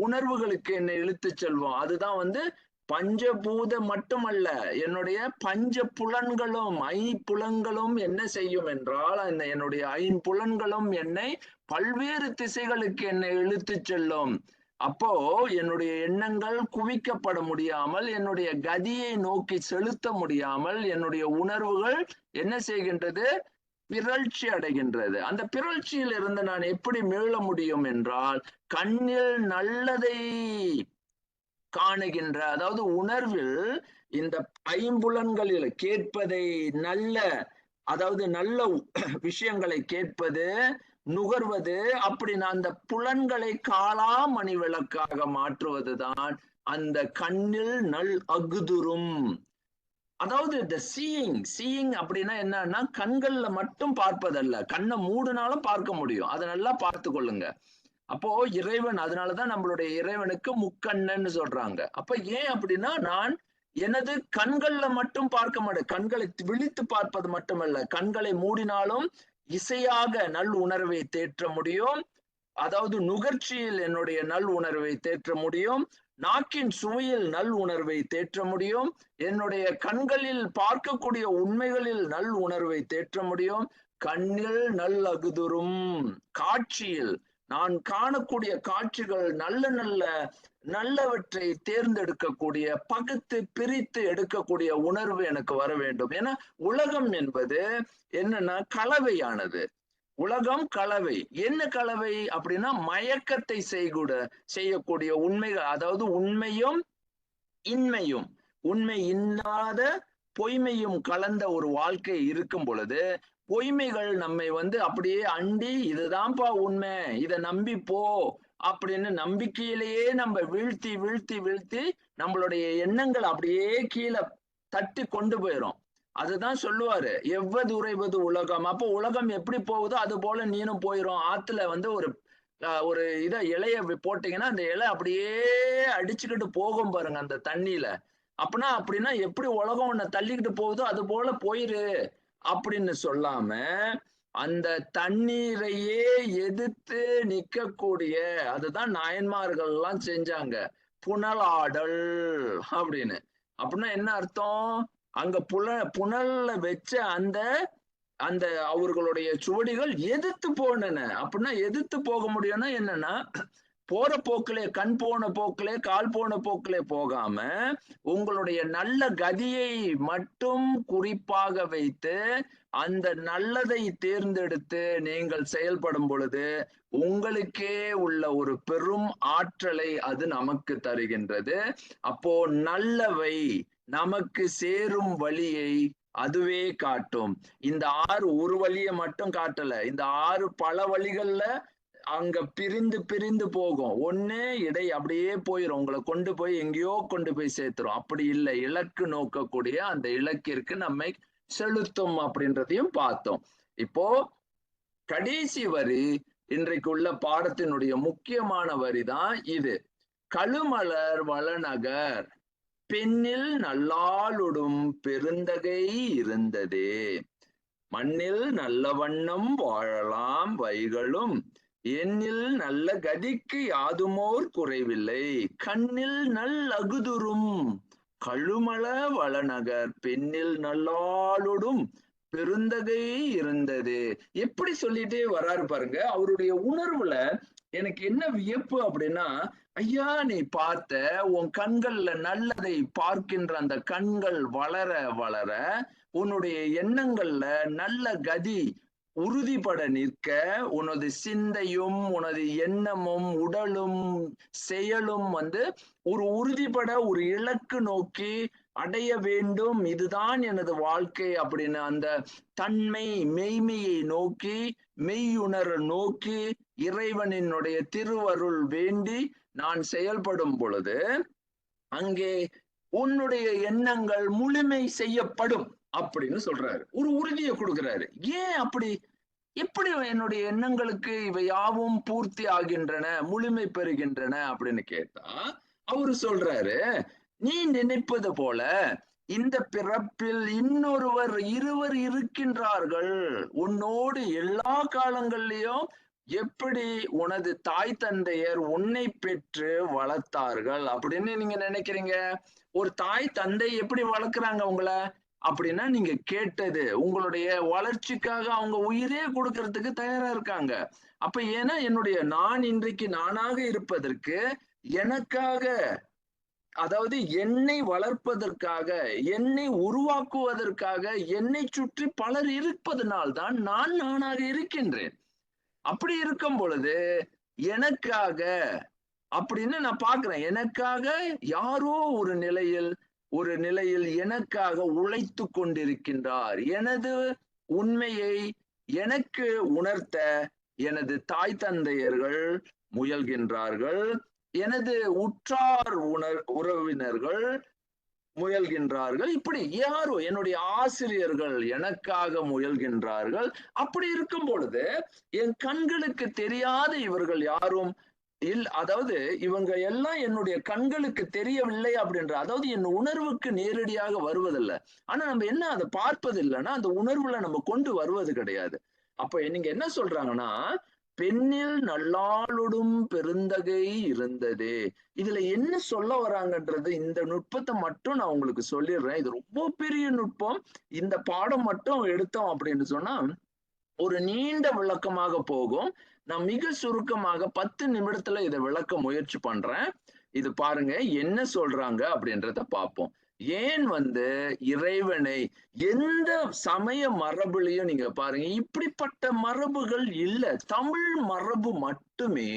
உணர்வுகளுக்கு என்னை இழுத்து செல்வோம். அதுதான் வந்து பஞ்சபூத மட்டுமல்ல, என்னுடைய பஞ்ச புலன்களும் ஐம்புலன்களும் என்ன செய்யும் என்றால், என்னுடைய ஐம்புலன்களும் என்னை பல்வேறு திசைகளுக்கு என்னை இழுத்து செல்லும். அப்போ என்னுடைய எண்ணங்கள் குவிக்கப்பட முடியாமல், என்னுடைய கதியை நோக்கி செலுத்த முடியாமல், என்னுடைய உணர்வுகள் என்ன செய்கின்றது, பிறழ்ச்சி அடைகின்றது. அந்த பிறழ்ச்சியில் இருந்து நான் எப்படி மீள முடியும் என்றால், கண்ணில் நல்லதை காணுகின்ற, அதாவது உணர்வில் இந்த ஐம்புலன்களில் கேட்பதை நல்ல, அதாவது நல்ல விஷயங்களை கேட்பது, நுகர்வது, அப்படி நான் அந்த புலன்களை காலா மணி விளக்காக மாற்றுவதுதான் அந்த கண்ணில் நல் அகுதுரும். அதாவது இந்த சீயிங் அப்படின்னா என்னன்னா கண்கள்ல மட்டும் பார்ப்பதல்ல, கண்ணை மூடுனாலும் பார்க்க முடியும். அதை நல்லா பார்த்து கொள்ளுங்க. அப்போ இறைவன், அதனாலதான் நம்மளுடைய இறைவனுக்கு முக்கண்ணன்னு சொல்றாங்க. அப்ப ஏன் அப்படின்னா, நான் எனது கண்கள்ல மட்டும் பார்க்க மாட்டேன், கண்களை விழித்து பார்ப்பது மட்டுமல்ல, கண்களை மூடினாலும் இசையாக நல் உணர்வை தேற்ற முடியும். அதாவது நுகர்ச்சியில் என்னுடைய நல் உணர்வை தேற்ற முடியும், நாக்கின் சுவையில் நல் உணர்வை தேற்ற முடியும், என்னுடைய கண்களில் பார்க்கக்கூடிய உண்மைகளில் நல் உணர்வை தேற்ற முடியும். கண்ணில் நல் அகுதுரும், காட்சியில் நான் காணக்கூடிய காட்சிகள் நல்லவற்றை தேர்ந்தெடுக்கக்கூடிய, பகுத்து பிரித்து எடுக்கக்கூடிய உணர்வு எனக்கு வர வேண்டும். ஏன்னா உலகம் என்பது என்னன்னா கலவையானது. உலகம் கலவை. என்ன கலவை அப்படின்னா மயக்கத்தை செய்யக்கூடிய உண்மைகள், அதாவது உண்மையும் இன்மையும், உண்மை இல்லாத பொய்மையும் கலந்த ஒரு வாழ்க்கை இருக்கும் பொழுது, பொய்மைகள் நம்மை வந்து அப்படியே அண்டி, இதுதான்ப்பா உண்மை, இதை நம்பி போ அப்படின்னு நம்பிக்கையிலேயே நம்ம வீழ்த்தி வீழ்த்தி வீழ்த்தி நம்மளுடைய எண்ணங்கள் அப்படியே கீழே தட்டி கொண்டு போயிடும். அதுதான் சொல்லுவாரு, எவ்வது உறைவது உலகம். அப்போ உலகம் எப்படி போகுதோ அது போல நீனும் போயிரும். ஆத்துல வந்து ஒரு இலைய போட்டீங்கன்னா அந்த இலை அப்படியே அடிச்சுக்கிட்டு போகும் பாருங்க அந்த தண்ணியில. அப்படின்னா எப்படி உலகம் உன்னை தள்ளிக்கிட்டு போகுதோ அது போல போயிரு அப்படின்னு சொல்லாம, அந்த தண்ணீரையே எதிர்த்து நிக்கக்கூடிய, அதுதான் நாயன்மார்கள் எல்லாம் செஞ்சாங்க, புனலாடல் அப்படின்னு. அப்படின்னா என்ன அர்த்தம், அங்க புனல்ல வச்ச அந்த அந்த அவர்களுடைய சுவடிகள் எதிர்த்து போனன. அப்படின்னா எதிர்த்து போக முடியும்னா என்னன்னா, போற போக்கிலே, கண் போன போக்கிலே, கால் போன போக்கிலே போகாம உங்களுடைய நல்ல கதியை மட்டும் குறிப்பாக வைத்து அந்த நல்லதை தேர்ந்தெடுத்து நீங்கள் செயல்படும் பொழுது உங்களுக்கே உள்ள ஒரு பெரும் ஆற்றலை அது நமக்கு தருகின்றது. அப்போ நல்லவை நமக்கு சேரும் வழியை அதுவே காட்டும். இந்த 6 ஒரு வழியை மட்டும் காட்டல, இந்த 6 பல வழிகள்ல அங்க பிரிந்து பிரிந்து போகும். ஒண்ணு இடை அப்படியே போயிடும், உங்களை கொண்டு போய் எங்கேயோ கொண்டு போய் சேர்த்துரும். அப்படி இல்லை, இலக்கு நோக்கக்கூடிய அந்த இலக்கிற்கு நம்மை செலுத்தும் அப்படின்றதையும் பார்த்தோம். இப்போ கடைசி வரி, இன்றைக்கு உள்ள பாடத்தினுடைய முக்கியமான வரிதான் இது. கழுமலர் வளநகர் பெண்ணில் நல்லாளுடும் பெருந்தகை இருந்ததே, மண்ணில் நல்ல வண்ணம் வாழலாம் வைகளும், எண்ணில் நல்ல கதிக்கு யாதுமோர் குறைவில்லை, கண்ணில் நல் அகுதுரும் கழுமல வளநகர் பெண்ணில் நல்லாளுடும் பெருந்தகை இருந்தது. எப்படி சொல்லிட்டே வராரு பாருங்க. அவருடைய உணர்வுல எனக்கு என்ன வியப்பு அப்படின்னா, ஐயா நீ பார்த்த உன் கண்கள்ல நல்லதை பார்க்கின்ற அந்த கண்கள் வளர வளர உன்னுடைய எண்ணங்கள்ல நல்ல கதி உறுதிபட நிற்க, உனது சிந்தையும் உனது எண்ணமும் உடலும் செயலும் வந்து ஒரு உறுதிபட ஒரு இலக்கு நோக்கி அடைய வேண்டும், இதுதான் எனது வாழ்க்கை அப்படின்னு அந்த தன்மை மெய்மையை நோக்கி மெய்யுணர நோக்கி இறைவனினுடைய திருவருள் வேண்டி நான் செயல்படும் பொழுது அங்கே உன்னுடைய எண்ணங்கள் முழுமை செய்யப்படும் அப்படின்னு சொல்றாரு. ஒரு உறுதியை கொடுக்கிறாரு. ஏன் அப்படி? எப்படி என்னுடைய எண்ணங்களுக்கு இவை யாவும் பூர்த்தி ஆகின்றன, முழுமை பெறுகின்றன அப்படின்னு கேட்டா அவரு சொல்றாரு, நீ நினைப்பது போல இந்த பிறப்பில் இருவர் இருக்கின்றார்கள் உன்னோடு எல்லா காலங்களிலும். எப்படி உனது தாய் தந்தையர் உன்னை பெற்று வளர்த்தார்கள் அப்படின்னு நீங்க நினைக்கிறீங்க? ஒரு தாய் தந்தை எப்படி வளர்க்குறாங்க உங்களை அப்படின்னா, நீங்க கேட்டது உங்களுடைய வளர்ச்சிக்காக அவங்க உயிரே கொடுக்கறதுக்கு தயாரா இருக்காங்க. அப்ப ஏன்னா என்னுடைய நான் இன்றைக்கு நானாக இருப்பதற்கு எனக்காக, அதாவது என்னை வளர்ப்பதற்காக, என்னை உருவாக்குவதற்காக என்னை சுற்றி பலர் இருப்பதனால்தான் நான் நானாக இருக்கின்றேன். அப்படி இருக்கும் பொழுது எனக்காக அப்படின்னு நான் பார்க்கிறேன். எனக்காக யாரோ ஒரு நிலையில் எனக்காக உழைத்து கொண்டிருக்கின்றார். எனது உண்மையை எனக்கு உணர்த்த எனது தாய் தந்தையர்கள் முயல்கின்றார்கள். எனது உற்றார் உறவினர்கள் முயல்கின்றார்கள். இப்படி யாரோ என்னுடைய ஆசிரியர்கள் எனக்காக முயல்கின்றார்கள். அப்படி இருக்கும் பொழுது என் கண்களுக்கு தெரியாத இவர்கள் யாரும் அதாவது இவங்க எல்லாம் என்னுடைய கண்களுக்கு தெரியவில்லை அப்படின்ற, அதாவது என் உணர்வுக்கு நேரடியாக வருவதில்லை. ஆனா நம்ம என்ன அதை பார்ப்பது இல்லைன்னா அந்த உணர்வுல நம்ம கொண்டு வருவது கிடையாது. அப்ப நீங்க என்ன சொல்றாங்கன்னா, பெண்ணில் நல்லாளொடும் பெருந்தகை இருந்ததே. இதுல என்ன சொல்ல வராங்கன்றது இந்த நுட்பத்தை மட்டும் நான் உங்களுக்கு சொல்லிடுறேன். இது ரொம்ப பெரிய நுட்பம். இந்த பாடம் மட்டும் எடுத்தோம் அப்படின்னு சொன்னா ஒரு நீண்ட விளக்கமாக போகும். நான் மிக சுருக்கமாக 10 நிமிடத்துல இதை விளக்க முயற்சி பண்றேன். இது பாருங்க என்ன சொல்றாங்க அப்படின்றத பார்ப்போம். ஏன் இறைவனை எந்த சமய மரபுலையும் நீங்க பாருங்க இப்படிப்பட்ட மரபுகள் இல்ல. தமிழ் மரபு மட்டுமே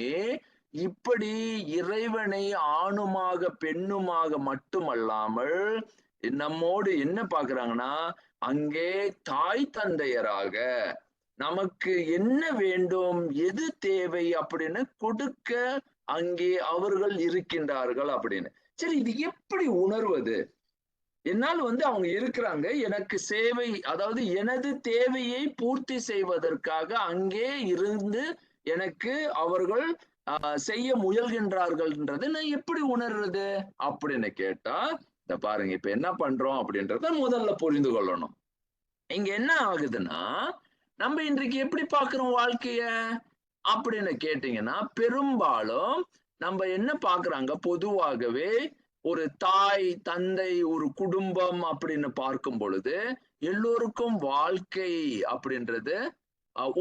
இப்படி இறைவனை ஆணுமாக பெண்ணுமாக மட்டுமல்லாமல் நம்மோடு என்ன பாக்குறாங்கன்னா, அங்கே தாய் தந்தையராக நமக்கு என்ன வேண்டும், எது தேவை அப்படின்னு கொடுக்க அங்கே அவர்கள் இருக்கின்றார்கள் அப்படின்னு. சரி, இது எப்படி உணர்வது? என்னால் அவங்க இருக்கிறாங்க, எனக்கு சேவை, அதாவது எனது தேவையை பூர்த்தி செய்வதற்காக அங்கே இருந்து எனக்கு அவர்கள் செய்ய முயல்கின்றார்கள்ன்றது நான் எப்படி உணர்றது அப்படின்னு கேட்டா, இந்த பாருங்க இப்ப என்ன பண்றோம் அப்படின்றத முதல்ல புரிந்து கொள்ளணும். இங்க என்ன ஆகுதுன்னா, நம்ம இன்றைக்கு எப்படி பார்க்கிறோம் வாழ்க்கைய அப்படின்னு கேட்டீங்கன்னா, பெரும்பாலும் நம்ம என்ன பார்க்கறாங்க, பொதுவாகவே ஒரு தாய் தந்தை ஒரு குடும்பம் அப்படின்னு பார்க்கும் பொழுது எல்லோருக்கும் வாழ்க்கை அப்படின்றது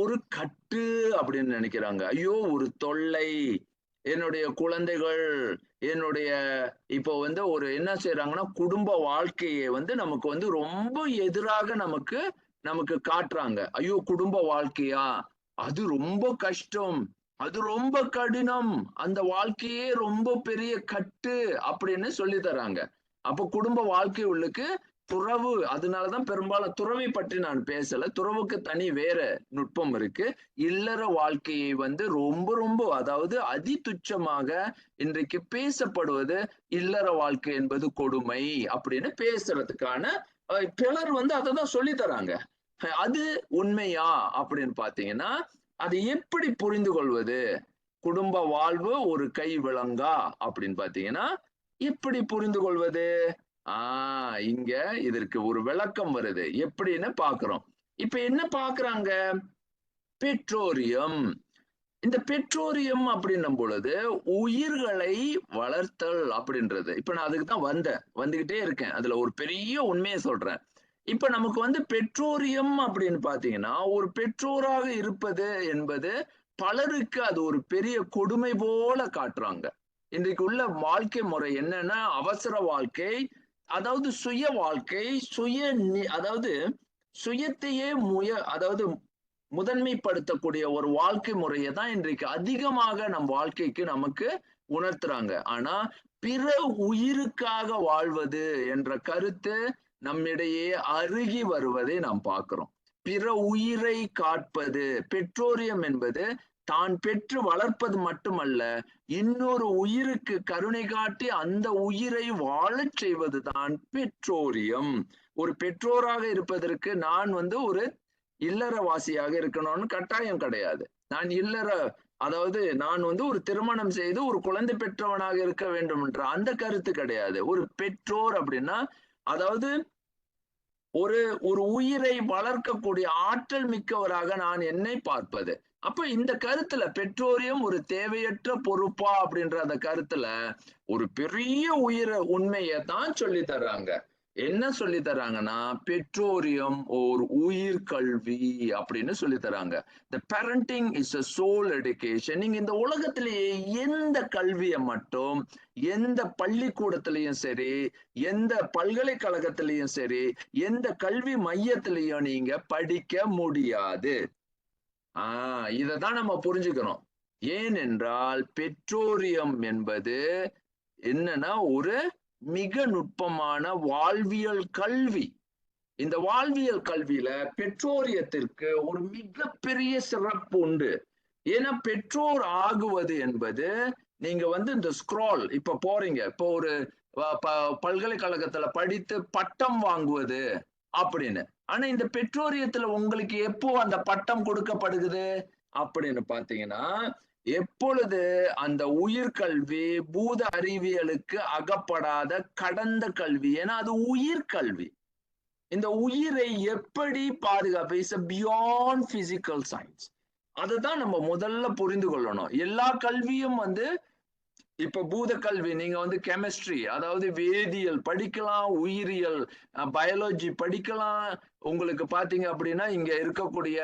ஒரு கட்டு அப்படின்னு நினைக்கிறாங்க. ஐயோ ஒரு தொல்லை, என்னுடைய குழந்தைகள் என்னுடைய இப்போ ஒரு என்ன செய்யறாங்கன்னா, குடும்ப வாழ்க்கையை நமக்கு ரொம்ப எதிராக நமக்கு காட்டுறாங்க. ஐயோ குடும்ப வாழ்க்கையா, அது ரொம்ப கஷ்டம், அது ரொம்ப கடினம், அந்த வாழ்க்கையே ரொம்ப பெரிய கட்டு அப்படின்னு சொல்லி தராங்க. அப்ப குடும்ப வாழ்க்கை உள்ளுக்கு துறவு, அதனாலதான் பெரும்பாலும் துறவை பற்றி நான் பேசல. துறவுக்கு தனி வேற நுட்பம் இருக்கு. இல்லற வாழ்க்கையை ரொம்ப ரொம்ப, அதாவது அதி துச்சமாக இன்றைக்கு பேசப்படுவது இல்லற வாழ்க்கை என்பது கொடுமை அப்படின்னு பேசுறதுக்கான பிறர் அததான் சொல்லி தராங்க. அது உண்மையா அப்படின்னு பாத்தீங்கன்னா, அதை எப்படி புரிந்து கொள்வது? குடும்ப வாழ்வு ஒரு கை விளங்கா அப்படின்னு பாத்தீங்கன்னா எப்படி புரிந்து கொள்வது? இங்க இதற்கு ஒரு விளக்கம் வருது. எப்படின்னு பாக்குறோம். இப்ப என்ன பாக்குறாங்க, பெற்றோரியம். இந்த பெற்றோரியம் அப்படின்னும் பொழுது உயிர்களை வளர்த்தல் அப்படின்றது. இப்ப நான் அதுக்கு தான் வந்துகிட்டே இருக்கேன். அதுல ஒரு பெரிய உண்மையை சொல்றேன். இப்ப நமக்கு பெற்றோரியம் அப்படின்னு பாத்தீங்கன்னா, ஒரு பெற்றோராக இருப்பது என்பது பலருக்கு அது ஒரு பெரிய கொடுமை போல காட்டுறாங்க. இன்றைக்கு உள்ள வாழ்க்கை முறை என்னன்னா அவசர வாழ்க்கை, அதாவது சுய வாழ்க்கை, அதாவது சுயத்தையே அதாவது முதன்மைப்படுத்தக்கூடிய ஒரு வாழ்க்கை முறையை தான் இன்றைக்கு அதிகமாக நம் வாழ்க்கைக்கு நமக்கு உணர்த்துறாங்க. ஆனா பிற உயிருக்காக வாழ்வது என்ற கருத்து நம்மிடையே அருகி வருவதை நாம் பார்க்கிறோம். பிற உயிரை காப்பது, பெற்றோரியம் என்பது தான் பெற்று வளர்ப்பது மட்டுமல்ல, இன்னொரு உயிருக்கு கருணை காட்டி அந்த உயிரை வாழச் செய்வதுதான் பெற்றோரியம். ஒரு பெற்றோராக இருப்பதற்கு நான் ஒரு இல்லறவாசியாக இருக்கணும்னு கட்டாயம் கிடையாது. நான் அதாவது நான் ஒரு திருமணம் செய்து ஒரு குழந்தை பெற்றவனாக இருக்க வேண்டும் என்ற அந்த கருத்து கிடையாது. ஒரு பெற்றோர் அப்படின்னா அதாவது ஒரு ஒரு உயிரை வளர்க்கக்கூடிய ஆற்றல் மிக்கவராக நான் என்னை பார்ப்பது. அப்ப இந்த கருத்துல பெற்றோரியம் ஒரு தேவையற்ற பொறுப்பா அப்படின்ற அந்த கருத்துல ஒரு பெரிய உண்மையை தான் சொல்லி தர்றாங்க. என்ன சொல்லி தராங்கன்னா பெற்றோரியம் ஒரு உயிர் கல்வி அப்படின்னு சொல்லி தராங்க. The parenting is a soul education. நீங்க இந்த உலகத்திலேயே எந்த கல்வியை மட்டும் எந்த பள்ளிக்கூடத்திலையும் சரி, எந்த பல்கலைக்கழகத்திலையும் சரி, எந்த கல்வி மையத்திலையும் நீங்க படிக்க முடியாது. இததான் நம்ம புரிஞ்சுக்கணும். ஏனென்றால் பெற்றோரியம் என்பது என்னன்னா ஒரு மிக நுட்பமான வாழ்வியல் கல்வி. இந்த வாழ்வியல் கல்வியில பெற்றோரியத்திற்கு ஒரு மிகப்பெரிய சிறப்பு உண்டு. ஏன்னா பெற்றோர் ஆகுவது என்பது நீங்க இந்த ஸ்க்ரால் இப்ப போறீங்க, இப்போ ஒரு பல்கலைக்கழகத்துல படித்து பட்டம் வாங்குவது அப்படின்னு. ஆனா இந்த பெற்றோரியத்துல உங்களுக்கு எப்போ அந்த பட்டம் கொடுக்கப்படுகிறது அப்படின்னு பாத்தீங்கன்னா, எப்பொழுது அந்த உயிர்கல்வி பூத அறிவியலுக்கு அகப்படாத கடந்த கல்வி, ஏன்னா அது உயிர்கல்வி. இந்த உயிரை எப்படி பாதுகாப்பு இஸ் பியாண்ட் பிசிக்கல் சயின்ஸ். அதுதான் நம்ம முதல்ல புரிந்து கொள்ளணும். எல்லா கல்வியும் இப்ப பூத கல்வி நீங்க கெமிஸ்ட்ரி அதாவது வேதியியல் படிக்கலாம், உயிரியல் பயாலஜி படிக்கலாம். உங்களுக்கு பாத்தீங்க அப்படின்னா இங்க இருக்கக்கூடிய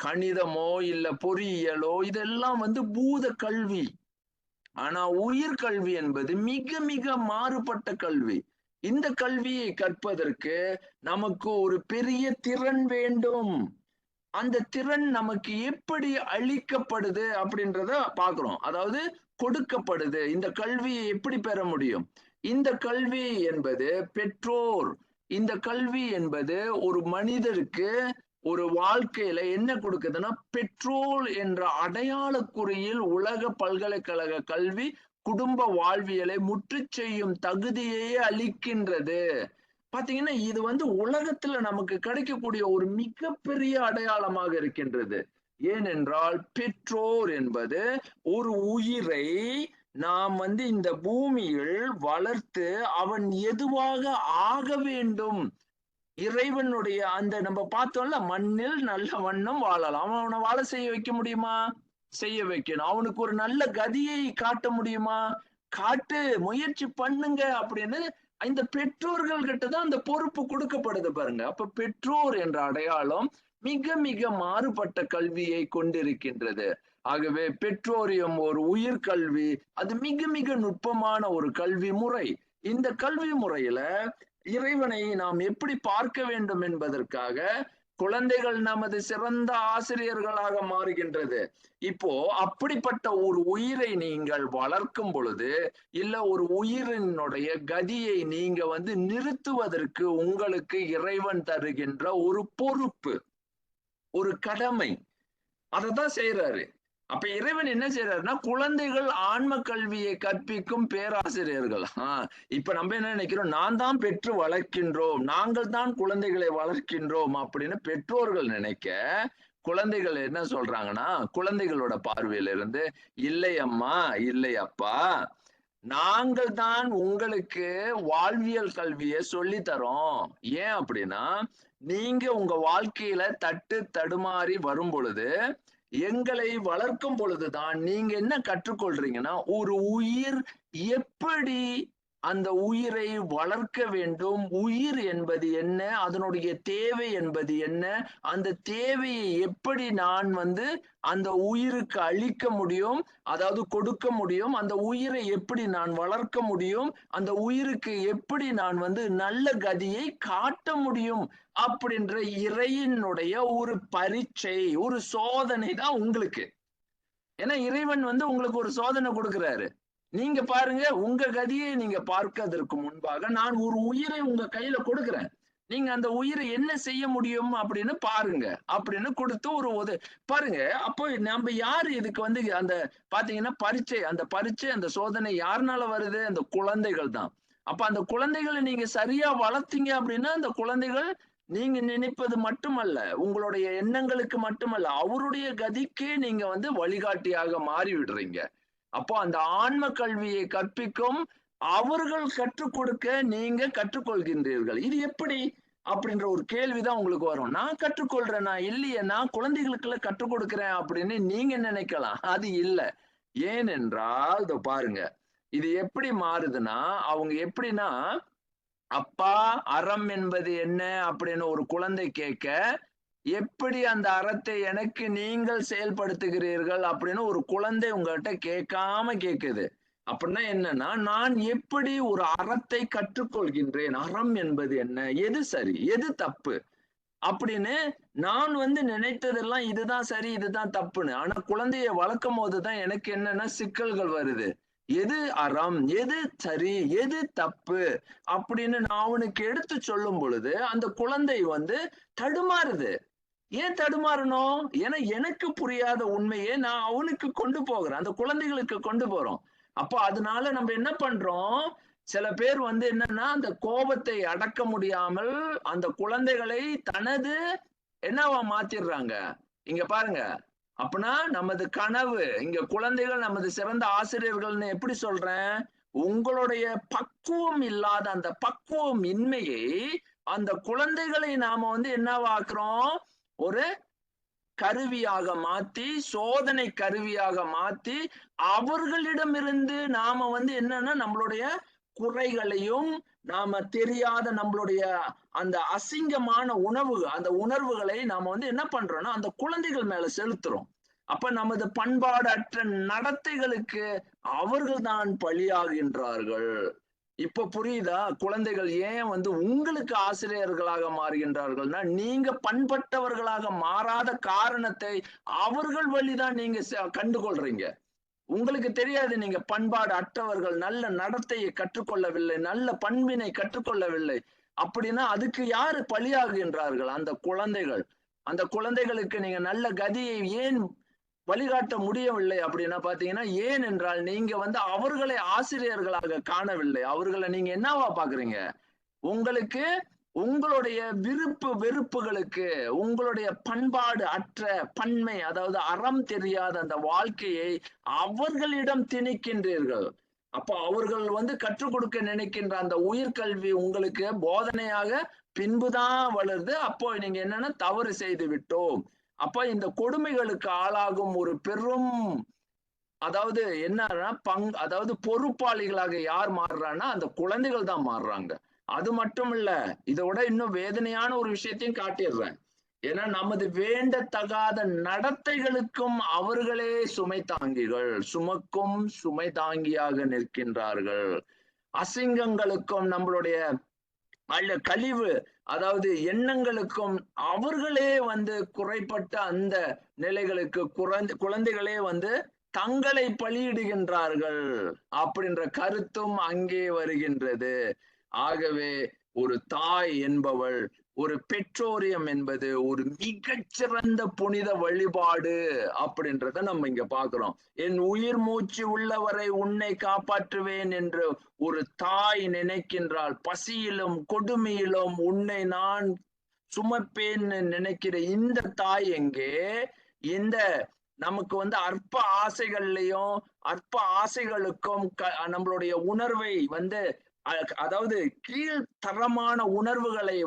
கணிதமோ இல்ல பொறியியலோ இதெல்லாம் பூத கல்வி. ஆனா உயிர்கல்வி என்பது மிக மிக மாறுபட்ட கல்வி. இந்த கல்வியை கற்பதற்கு நமக்கு ஒரு பெரிய திறன் வேண்டும். அந்த திறன் நமக்கு எப்படி அளிக்கப்படுது அப்படின்றத பாக்குறோம். அதாவது கொடுக்கப்படுது. இந்த கல்வியை எப்படி பெற முடியும்? இந்த கல்வி என்பது பெற்றோர், இந்த கல்வி என்பது ஒரு மனிதருக்கு ஒரு வாழ்க்கையில என்ன கொடுக்குதுன்னா பெற்றோர் என்ற அடையாள குறியில் உலக பல்கலைக்கழக கல்வி குடும்ப வாழ்வியலை முற்று செய்யும் தகுதியை அளிக்கின்றது. பாத்தீங்கன்னா இது உலகத்துல நமக்கு கிடைக்கக்கூடிய ஒரு மிகப்பெரிய அடையாளமாக இருக்கின்றது. ஏனென்றால் பெற்றோர் என்பது ஒரு உயிரை நாம் இந்த பூமியில் வளர்த்து அவன் எதுவாக ஆக வேண்டும், இறைவனுடைய அந்த நம்ம பார்த்தோம்ல மண்ணில் நல்ல வண்ணம் வாழலாம், அவனை வாழ செய்ய வைக்க முடியுமா? செய்ய வைக்கணும். அவனுக்கு ஒரு நல்ல கதியை காட்ட முடியுமா? காட்டு, முயற்சி பண்ணுங்க அப்படின்னு இந்த பெற்றோர்கள் கிட்ட தான் அந்த பொறுப்பு கொடுக்கப்படுது பாருங்க. அப்ப பெற்றோர் என்ற அடையாளம் மிக மிக மாறுபட்ட கல்வியை கொண்டிருக்கின்றது. ஆகவே பெற்றோரியம் ஒரு உயிர்கல்வி, அது மிக மிக நுட்பமான ஒரு கல்வி முறை. இந்த கல்வி முறையில இறைவனை நாம் எப்படி பார்க்க வேண்டும் என்பதற்காக குழந்தைகள் நமது சிறந்த ஆசிரியர்களாக மாறுகின்றது. இப்போ அப்படிப்பட்ட ஒரு உயிரை நீங்கள் வளர்க்கும் பொழுது இல்ல ஒரு உயிரினுடைய கதியை நீங்க நிறுத்துவதற்கு உங்களுக்கு இறைவன் தருகின்ற ஒரு பொறுப்பு, ஒரு கடமை, அததான் செய்யறாரு. அப்ப இறைவன் என்ன செய்யறாருன்னா குழந்தைகள் ஆன்ம கல்வியை கற்பிக்கும் பேராசிரியர்கள். இப்ப நம்ம என்ன நினைக்கிறோம், நான் தான் பெற்று வளர்க்கின்றோம், நாங்கள் தான் குழந்தைகளை வளர்க்கின்றோம் அப்படின்னு பெற்றோர்கள் நினைக்க, குழந்தைகள் என்ன சொல்றாங்கன்னா குழந்தைகளோட பார்வையில இருந்து, இல்லை அம்மா இல்லை அப்பா, நாங்கள் தான் உங்களுக்கு வாழ்வியல் கல்வியை சொல்லி தரோம். ஏன் அப்படின்னா நீங்க உங்க வாழ்க்கையில தட்டு தடுமாறி வரும் பொழுது எங்களை வளர்க்கும் பொழுதுதான் நீங்க என்ன கற்றுக்கொள்றீங்கன்னா ஒரு உயிர் எப்படி அந்த உயிரை வளர்க்க வேண்டும். உயிர் என்பது என்ன, அதனுடைய தேவை என்பது என்ன, அந்த தேவையை எப்படி நான் அந்த உயிருக்கு அளிக்க முடியும், அதாவது கொடுக்க முடியும், அந்த உயிரை எப்படி நான் வளர்க்க முடியும், அந்த உயிருக்கு எப்படி நான் நல்ல கதியை காட்ட முடியும் அப்படின்ற இறையினுடைய ஒரு பரீட்சை, ஒரு சோதனை தான் உங்களுக்கு. ஏன்னா இறைவன் உங்களுக்கு ஒரு சோதனை கொடுக்கிறாரு. நீங்க பாருங்க, உங்க கதியை நீங்க பார்க்கதற்கு முன்பாக நான் ஒரு உயிரை உங்க கையில கொடுக்கிறேன். நீங்க அந்த உயிரை என்ன செய்ய முடியும் அப்படின்னு பாருங்க அப்படின்னு கொடுத்து ஒரு பாருங்க. அப்போ நம்ம யாரு இதுக்கு அந்த பாத்தீங்கன்னா பரீட்சை, அந்த சோதனை யாருனால வருது? அந்த குழந்தைகள் தான். அப்ப அந்த குழந்தைகளை நீங்க சரியா வளர்த்தீங்க அப்படின்னா அந்த குழந்தைகள் நீங்க நினைப்பது மட்டுமல்ல, உங்களுடைய எண்ணங்களுக்கு மட்டுமல்ல, அவருடைய கதிக்கே நீங்க வழிகாட்டியாக மாறி விடுறீங்க. அப்போ அந்த ஆன்ம கல்வியை கற்பிக்கும் அவர்கள் கற்றுக் கொடுக்க நீங்க கற்றுக்கொள்கின்றீர்கள். இது எப்படி அப்படின்ற ஒரு கேள்விதான் உங்களுக்கு வரும். நான் கற்றுக்கொள்றேனா? இல்லையே, நான் குழந்தைகளுக்குள்ள கற்றுக் கொடுக்கிறேன் அப்படின்னு நீங்க நினைக்கலாம். அது இல்ல. ஏனென்றால் இதோ பாருங்க, இது எப்படி மாறுதுன்னா, அவங்க எப்படின்னா, அப்பா அறம் என்பது என்ன அப்படின்னு ஒரு குழந்தை கேட்க, எப்படி அந்த அறத்தை எனக்கு நீங்கள் செயல்படுத்துகிறீர்கள் அப்படின்னு ஒரு குழந்தை உங்ககிட்ட கேட்காம கேக்குது. அப்படின்னா என்னன்னா, நான் எப்படி ஒரு அறத்தை கற்றுக்கொள்கின்றேன், அறம் என்பது என்ன, எது சரி எது தப்பு அப்படின்னு நான் நினைத்ததெல்லாம் இதுதான் சரி இதுதான் தப்புன்னு. ஆனா குழந்தைய வளர்க்கும் போதுதான் எனக்கு என்னன்னா சிக்கல்கள் வருது. எது அறம், எது சரி, எது தப்பு அப்படின்னு நான் அவனுக்கு எடுத்து சொல்லும் பொழுது அந்த குழந்தை தடுமாறுது. ஏன் தடுமாறணும்? ஏன்னா எனக்கு புரியாத உண்மையை நான் அவனுக்கு கொண்டு போகிறேன், அந்த குழந்தைகளுக்கு கொண்டு போறோம். அப்போ அதனால நம்ம என்ன பண்றோம்? சில பேர் என்னன்னா அந்த கோபத்தை அடக்க முடியாமல் அந்த குழந்தைகளை தனது என்னவா மாத்திடுறாங்க. இங்க பாருங்க, அப்பனா நமது கனவு, இங்க குழந்தைகள் நமது சிறந்த ஆசிரியர்கள்னு எப்படி சொல்றேன்? உங்களுடைய பக்குவம் இல்லாத அந்த பக்குவம் இன்மையை அந்த குழந்தைகளை நாம என்னவாக்குறோம்? ஒரு கருவியாக மாத்தி, சோதனை கருவியாக மாத்தி, அவர்களிடமிருந்து நாம என்னன்னா நம்மளுடைய குறைகளையும், நாம தெரியாத நம்மளுடைய அந்த அசிங்கமான அந்த உணர்வுகளை நாம என்ன பண்றோம்னா அந்த குழந்தைகள் மேல செலுத்துறோம். அப்ப நமது பண்பாடற்ற நடத்தைகளுக்கு அவர்கள் தான் பலியாகின்றார்கள். இப்ப புரியுதா? குழந்தைகள் ஏன் உங்களுக்கு ஆசிரியர்களாக மாறுகின்றார்கள்னா, நீங்க பண்பட்டவர்களாக மாறாத காரணத்தை அவர்கள் வழிதான் நீங்க கண்டுகொள்றீங்க. உங்களுக்கு தெரியாது நீங்க பண்பாடு அற்றவர்கள், நல்ல நடத்தையை கற்றுக்கொள்ளவில்லை, நல்ல பண்பினை கற்றுக்கொள்ளவில்லை அப்படின்னா அதுக்கு யாரு பலியாகின்றார்கள்? அந்த குழந்தைகள். அந்த குழந்தைகளுக்கு நீங்க நல்ல கதியை ஏன் வழிகாட்ட முடியவில்லை அப்படின்னா பாத்தீங்கன்னா, ஏன் என்றால் நீங்க அவர்களை ஆசிரியர்களாக காணவில்லை. அவர்களை நீங்க என்னவா பாக்குறீங்க? உங்களுக்கு உங்களுடைய விருப்பு வெறுப்புகளுக்கு, உங்களுடைய பண்பாடு அற்ற பன்மை, அதாவது அறம் தெரியாத அந்த வாழ்க்கையை அவர்களிடம் திணிக்கின்றீர்கள். அப்போ அவர்கள் கற்றுக் கொடுக்க நினைக்கின்ற அந்த உயிர்கல்வி உங்களுக்கு போதனையாக பின்புதான் வளருது. அப்போ நீங்க என்னன்னா தவறு செய்து விட்டோம். அப்ப இந்த கொடுமைகளுக்கு ஆளாகும் ஒரு பெரும், அதாவது என்னன்னா அதாவது பொறுப்பாளிகளாக யார் மாறுறான்னா அந்த குழந்தைகள் தான் மாறுறாங்க. அது மட்டும் இல்ல, இதை விட இன்னும் வேதனையான ஒரு விஷயத்தையும் காட்டிடுறேன். ஏன்னா நமது வேண்டத்தகாத நடத்தைகளுக்கும் அவர்களே சுமை தாங்கிகள், சுமக்கும் சுமை தாங்கியாக நிற்கின்றார்கள். அசிங்கங்களுக்கும் நம்மளுடைய கழிவு, அதாவது எண்ணங்களுக்கும் அவர்களே குறைப்பட்ட அந்த நிலைகளுக்கு குழந்தைகளே தங்களை பலியிடுகின்றார்கள் அப்படின்ற கருத்தும் அங்கே வருகின்றது. ஆகவே ஒரு தாய் என்பவள், ஒரு பெற்றோரியம் என்பது ஒரு மிகச்சிறந்த புனித வழிபாடு அப்படின்றத நம்ம இங்க பாக்குறோம். என் உயிர் மூச்சு உள்ளவரை உன்னை காப்பாற்றுவேன் என்று ஒரு தாய் நினைக்கின்றாள். பசியிலும் கொடுமையிலும் உன்னை நான் சுமப்பேன்னு நினைக்கிற இந்த தாய் எங்கே? இந்த நமக்கு அற்ப ஆசைகள்லையும் அற்ப ஆசைகளுக்கும் நம்மளுடைய உணர்வை அதாவது கீழ்த்தரமான உணர்வுகளை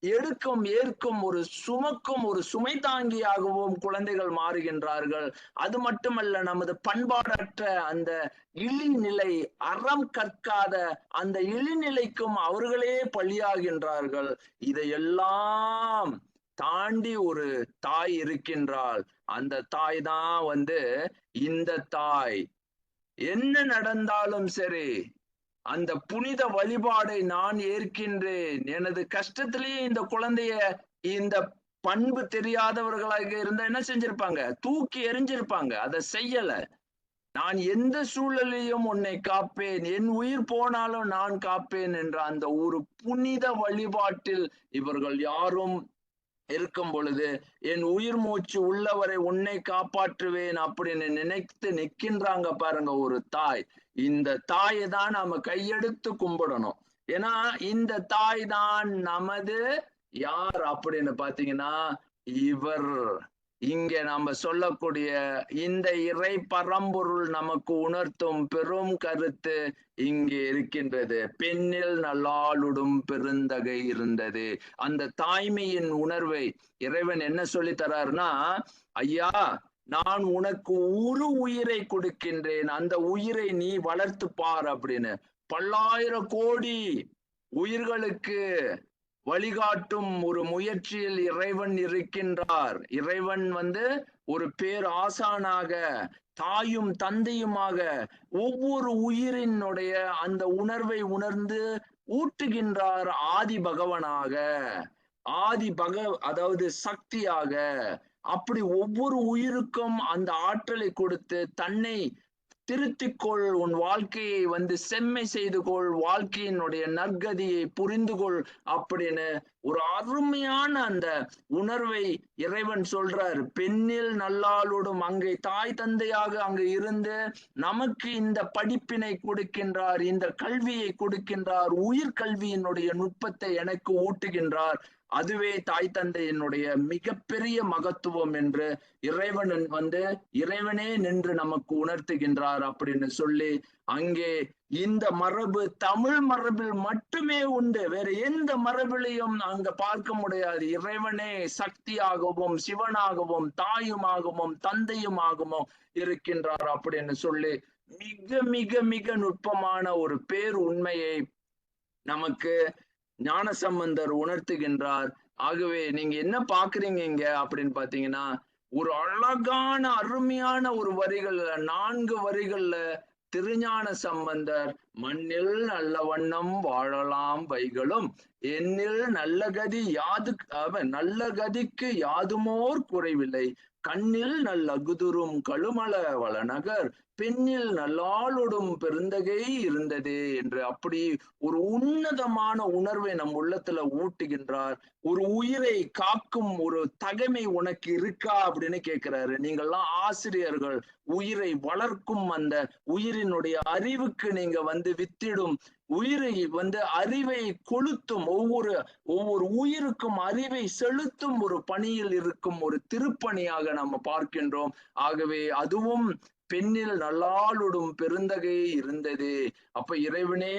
எடுக்கும் ஏற்கும் ஒரு சுமக்கும் ஒரு சுமை தாங்கியாகவும் குழந்தைகள் மாறுகின்றார்கள். அது மட்டுமல்ல, நமது பண்பாடற்ற அந்த இழிநிலை, அறம் கற்காத அந்த இழிநிலைக்கும் அவர்களே பலியாகின்றார்கள். இதையெல்லாம் தாண்டி ஒரு தாய் இருக்கின்றாள். அந்த தாய் தான் இந்த தாய். என்ன நடந்தாலும் சரி, அந்த புனித வழிபாடை நான் ஏற்கின்றேன். எனது கஷ்டத்திலேயே இந்த குழந்தைய இந்த பண்பு தெரியாதவர்களாக இருந்தா என்ன செஞ்சிருப்பாங்க? தூக்கி எறிஞ்சிருப்பாங்க. அதை செய்யல. நான் எந்த சூழலையும் உன்னை காப்பேன், என் உயிர் போனாலும் நான் காப்பேன் என்ற அந்த ஒரு புனித வழிபாட்டில் இவர்கள் யாரும் இருக்கும் பொழுது, என் உயிர் மூச்சு உள்ளவரை உன்னை காப்பாற்றுவேன் அப்படின்னு நினைத்து நிற்கின்றாங்க பாருங்க ஒரு தாய். இந்த தாயை தான் நாம கையெடுத்து கும்பிடணும். ஏன்னா இந்த தாய் தான் நமது யார் அப்படின்னு பாத்தீங்கன்னா, இவர் இங்க நாம சொல்லக்கூடிய இந்த இறை பரம்பொருள் நமக்கு உணர்த்தும் பெரும் கருத்து இங்கே இருக்கின்றது. பெண்ணில் நல்லாளுடும் பெருந்தகை இருந்தது. அந்த தாய்மையின் உணர்வை இறைவன் என்ன சொல்லி தராருன்னா, ஐயா, நான் உனக்கு ஒரு உயிரை கொடுக்கின்றேன், அந்த உயிரை நீ வளர்த்து பார் அப்படின்னு. பல்லாயிரம் கோடி உயிர்களுக்கு வழிகாட்டும் ஒரு முயற்சியில் இறைவன் இருக்கின்றார். இறைவன் ஒரு பேர் ஆசானாக, தாயும் தந்தையுமாக ஒவ்வொரு உயிரினுடைய அந்த உணர்வை உணர்ந்து ஊட்டுகின்றார். ஆதி பகவனாக, அதாவது சக்தியாக. அப்படி ஒவ்வொரு உயிருக்கும் அந்த ஆற்றலை கொடுத்து, தன்னை திருத்திக்கொள், உன் வாழ்க்கையை செம்மை செய்து கொள், வாழ்க்கையினுடைய நற்கதியை புரிந்து கொள் அப்படின்னு ஒரு அருமையான அந்த உணர்வை இறைவன் சொல்றார். பெண்ணில் நல்லாளுடும், அங்கே தாய் தந்தையாக அங்கு இருந்து நமக்கு இந்த படிப்பினை கொடுக்கின்றார், இந்த கல்வியை கொடுக்கின்றார், உயிர் கல்வியினுடைய நுட்பத்தை எனக்கு ஊட்டுகின்றார். அதுவே தாய் தந்தையினுடைய மிகப்பெரிய மகத்துவம் என்று இறைவன் இறைவனே நின்று நமக்கு உணர்த்துகின்றார் அப்படின்னு சொல்லி, அங்கே இந்த மரபு தமிழ் மரபில் மட்டுமே உண்டு, வேற எந்த மரபிலையும் அங்க பார்க்க முடியாது. இறைவனே சக்தியாகவும் சிவனாகவும் தாயுமாகவும் தந்தையுமாகவும் இருக்கின்றார் அப்படின்னு சொல்லி மிக மிக மிக நுட்பமான ஒரு பேர் உண்மையை நமக்கு ஞானசம்பந்தர் உணர்த்துகின்றார். ஆகவே நீங்க என்ன பாக்குறீங்க இங்க அப்படின்னு பாத்தீங்கன்னா, ஒரு அழகான அருமையான ஒரு வரிகள்ல 4 வரிகள்ல திருஞான சம்பந்தர் மண்ணில் நல்ல வண்ணம் வாழலாம் வைகளும், என்னில் நல்ல கதி நல்ல கதிக்கு யாதுமோர் குறைவில்லை, கண்ணில் நல்லகுதுரும் கழுமல வளநகர், பெண்ணில் நல்லாளுடும் பெருந்தகை இருந்தது என்று அப்படி ஒரு உன்னதமான உணர்வை நம் உள்ளத்துல ஊட்டுகின்றார். ஒரு உயிரை காக்கும் ஒரு தகைமை உனக்கு இருக்கா அப்படின்னு கேட்கிறாரு. நீங்கள்லாம் ஆசிரியர்கள், உயிரை வளர்க்கும் அந்த உயிரினுடைய அறிவுக்கு நீங்க வித்திடும், உயிரை அறிவை கொளுத்தும், ஒவ்வொரு உயிருக்கும் அறிவை செலுத்தும் ஒரு பணியில் இருக்கும் ஒரு திருப்பணியாக நம்ம பார்க்கின்றோம். ஆகவே அதுவும் பெண்ணில் நல்லாளுடும் பெருந்தகை இருந்தது. அப்ப இறைவனே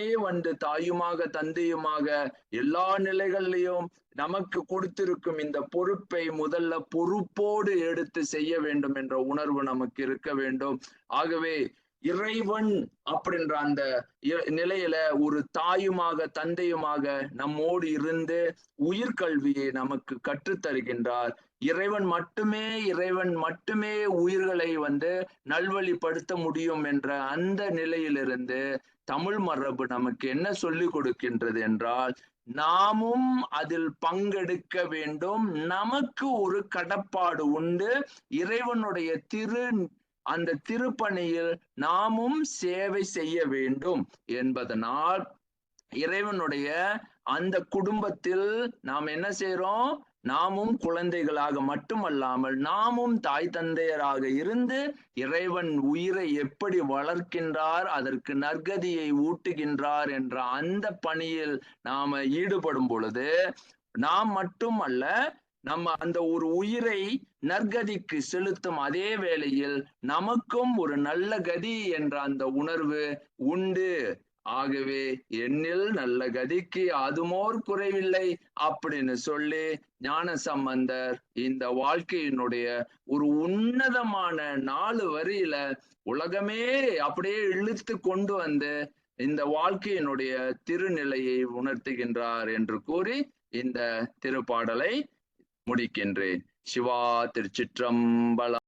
தாயுமாக தந்தையுமாக எல்லா நிலைகள்லையும் நமக்கு கொடுத்திருக்கும் இந்த பொறுப்பை முதல்ல பொறுப்போடு எடுத்து செய்ய வேண்டும் என்ற உணர்வு நமக்கு இருக்க வேண்டும். ஆகவே இறைவன் அப்படின்ற அந்த நிலையில ஒரு தாயுமாக தந்தையுமாக நம்மோடு இருந்து உயிர்கல்வியை நமக்கு கற்றுத்தருகின்றார். இறைவன் மட்டுமே உயிர்களை நல்வழிப்படுத்த முடியும் என்ற அந்த நிலையிலிருந்து தமிழ் மரபு நமக்கு என்ன சொல்லிக் கொடுக்கின்றது என்றால், நாமும் அதில் பங்கெடுக்க வேண்டும். நமக்கு ஒரு கடப்பாடு உண்டு. இறைவனுடைய அந்த திருப்பணியில் நாமும் சேவை செய்ய வேண்டும் என்பதனால், இறைவனுடைய அந்த குடும்பத்தில் நாம் என்ன செய்யறோம்? நாமும் குழந்தைகளாக மட்டுமல்லாமல் நாமும் தாய் தந்தையராக இருந்து இறைவன் உயிரை எப்படி வளர்க்கின்றார், அதற்கு நற்கதியை ஊட்டுகின்றார் என்ற அந்த பணியில் நாம ஈடுபடும் பொழுது, நாம் மட்டுமல்ல, நம்ம அந்த ஒரு உயிரை நற்கதிக்கு செலுத்தும் அதே வேளையில் நமக்கும் ஒரு நல்ல கதி என்ற அந்த உணர்வு உண்டு. ஆகவே என்னில் நல்ல கதிக்கு அதுமோர் குறைவில்லை அப்படின்னு சொல்லி ஞானசம்பந்தர் இந்த வாழ்க்கையினுடைய ஒரு உன்னதமான 4 வரியில உலகமே அப்படியே இழுத்து கொண்டு வந்து இந்த வாழ்க்கையினுடைய திருநிலையை உணர்த்துகின்றார் என்று கூறி இந்த திருப்பாடலை முடிக்கின்றேன். சிவா திருச்சிற்றம்பலம்.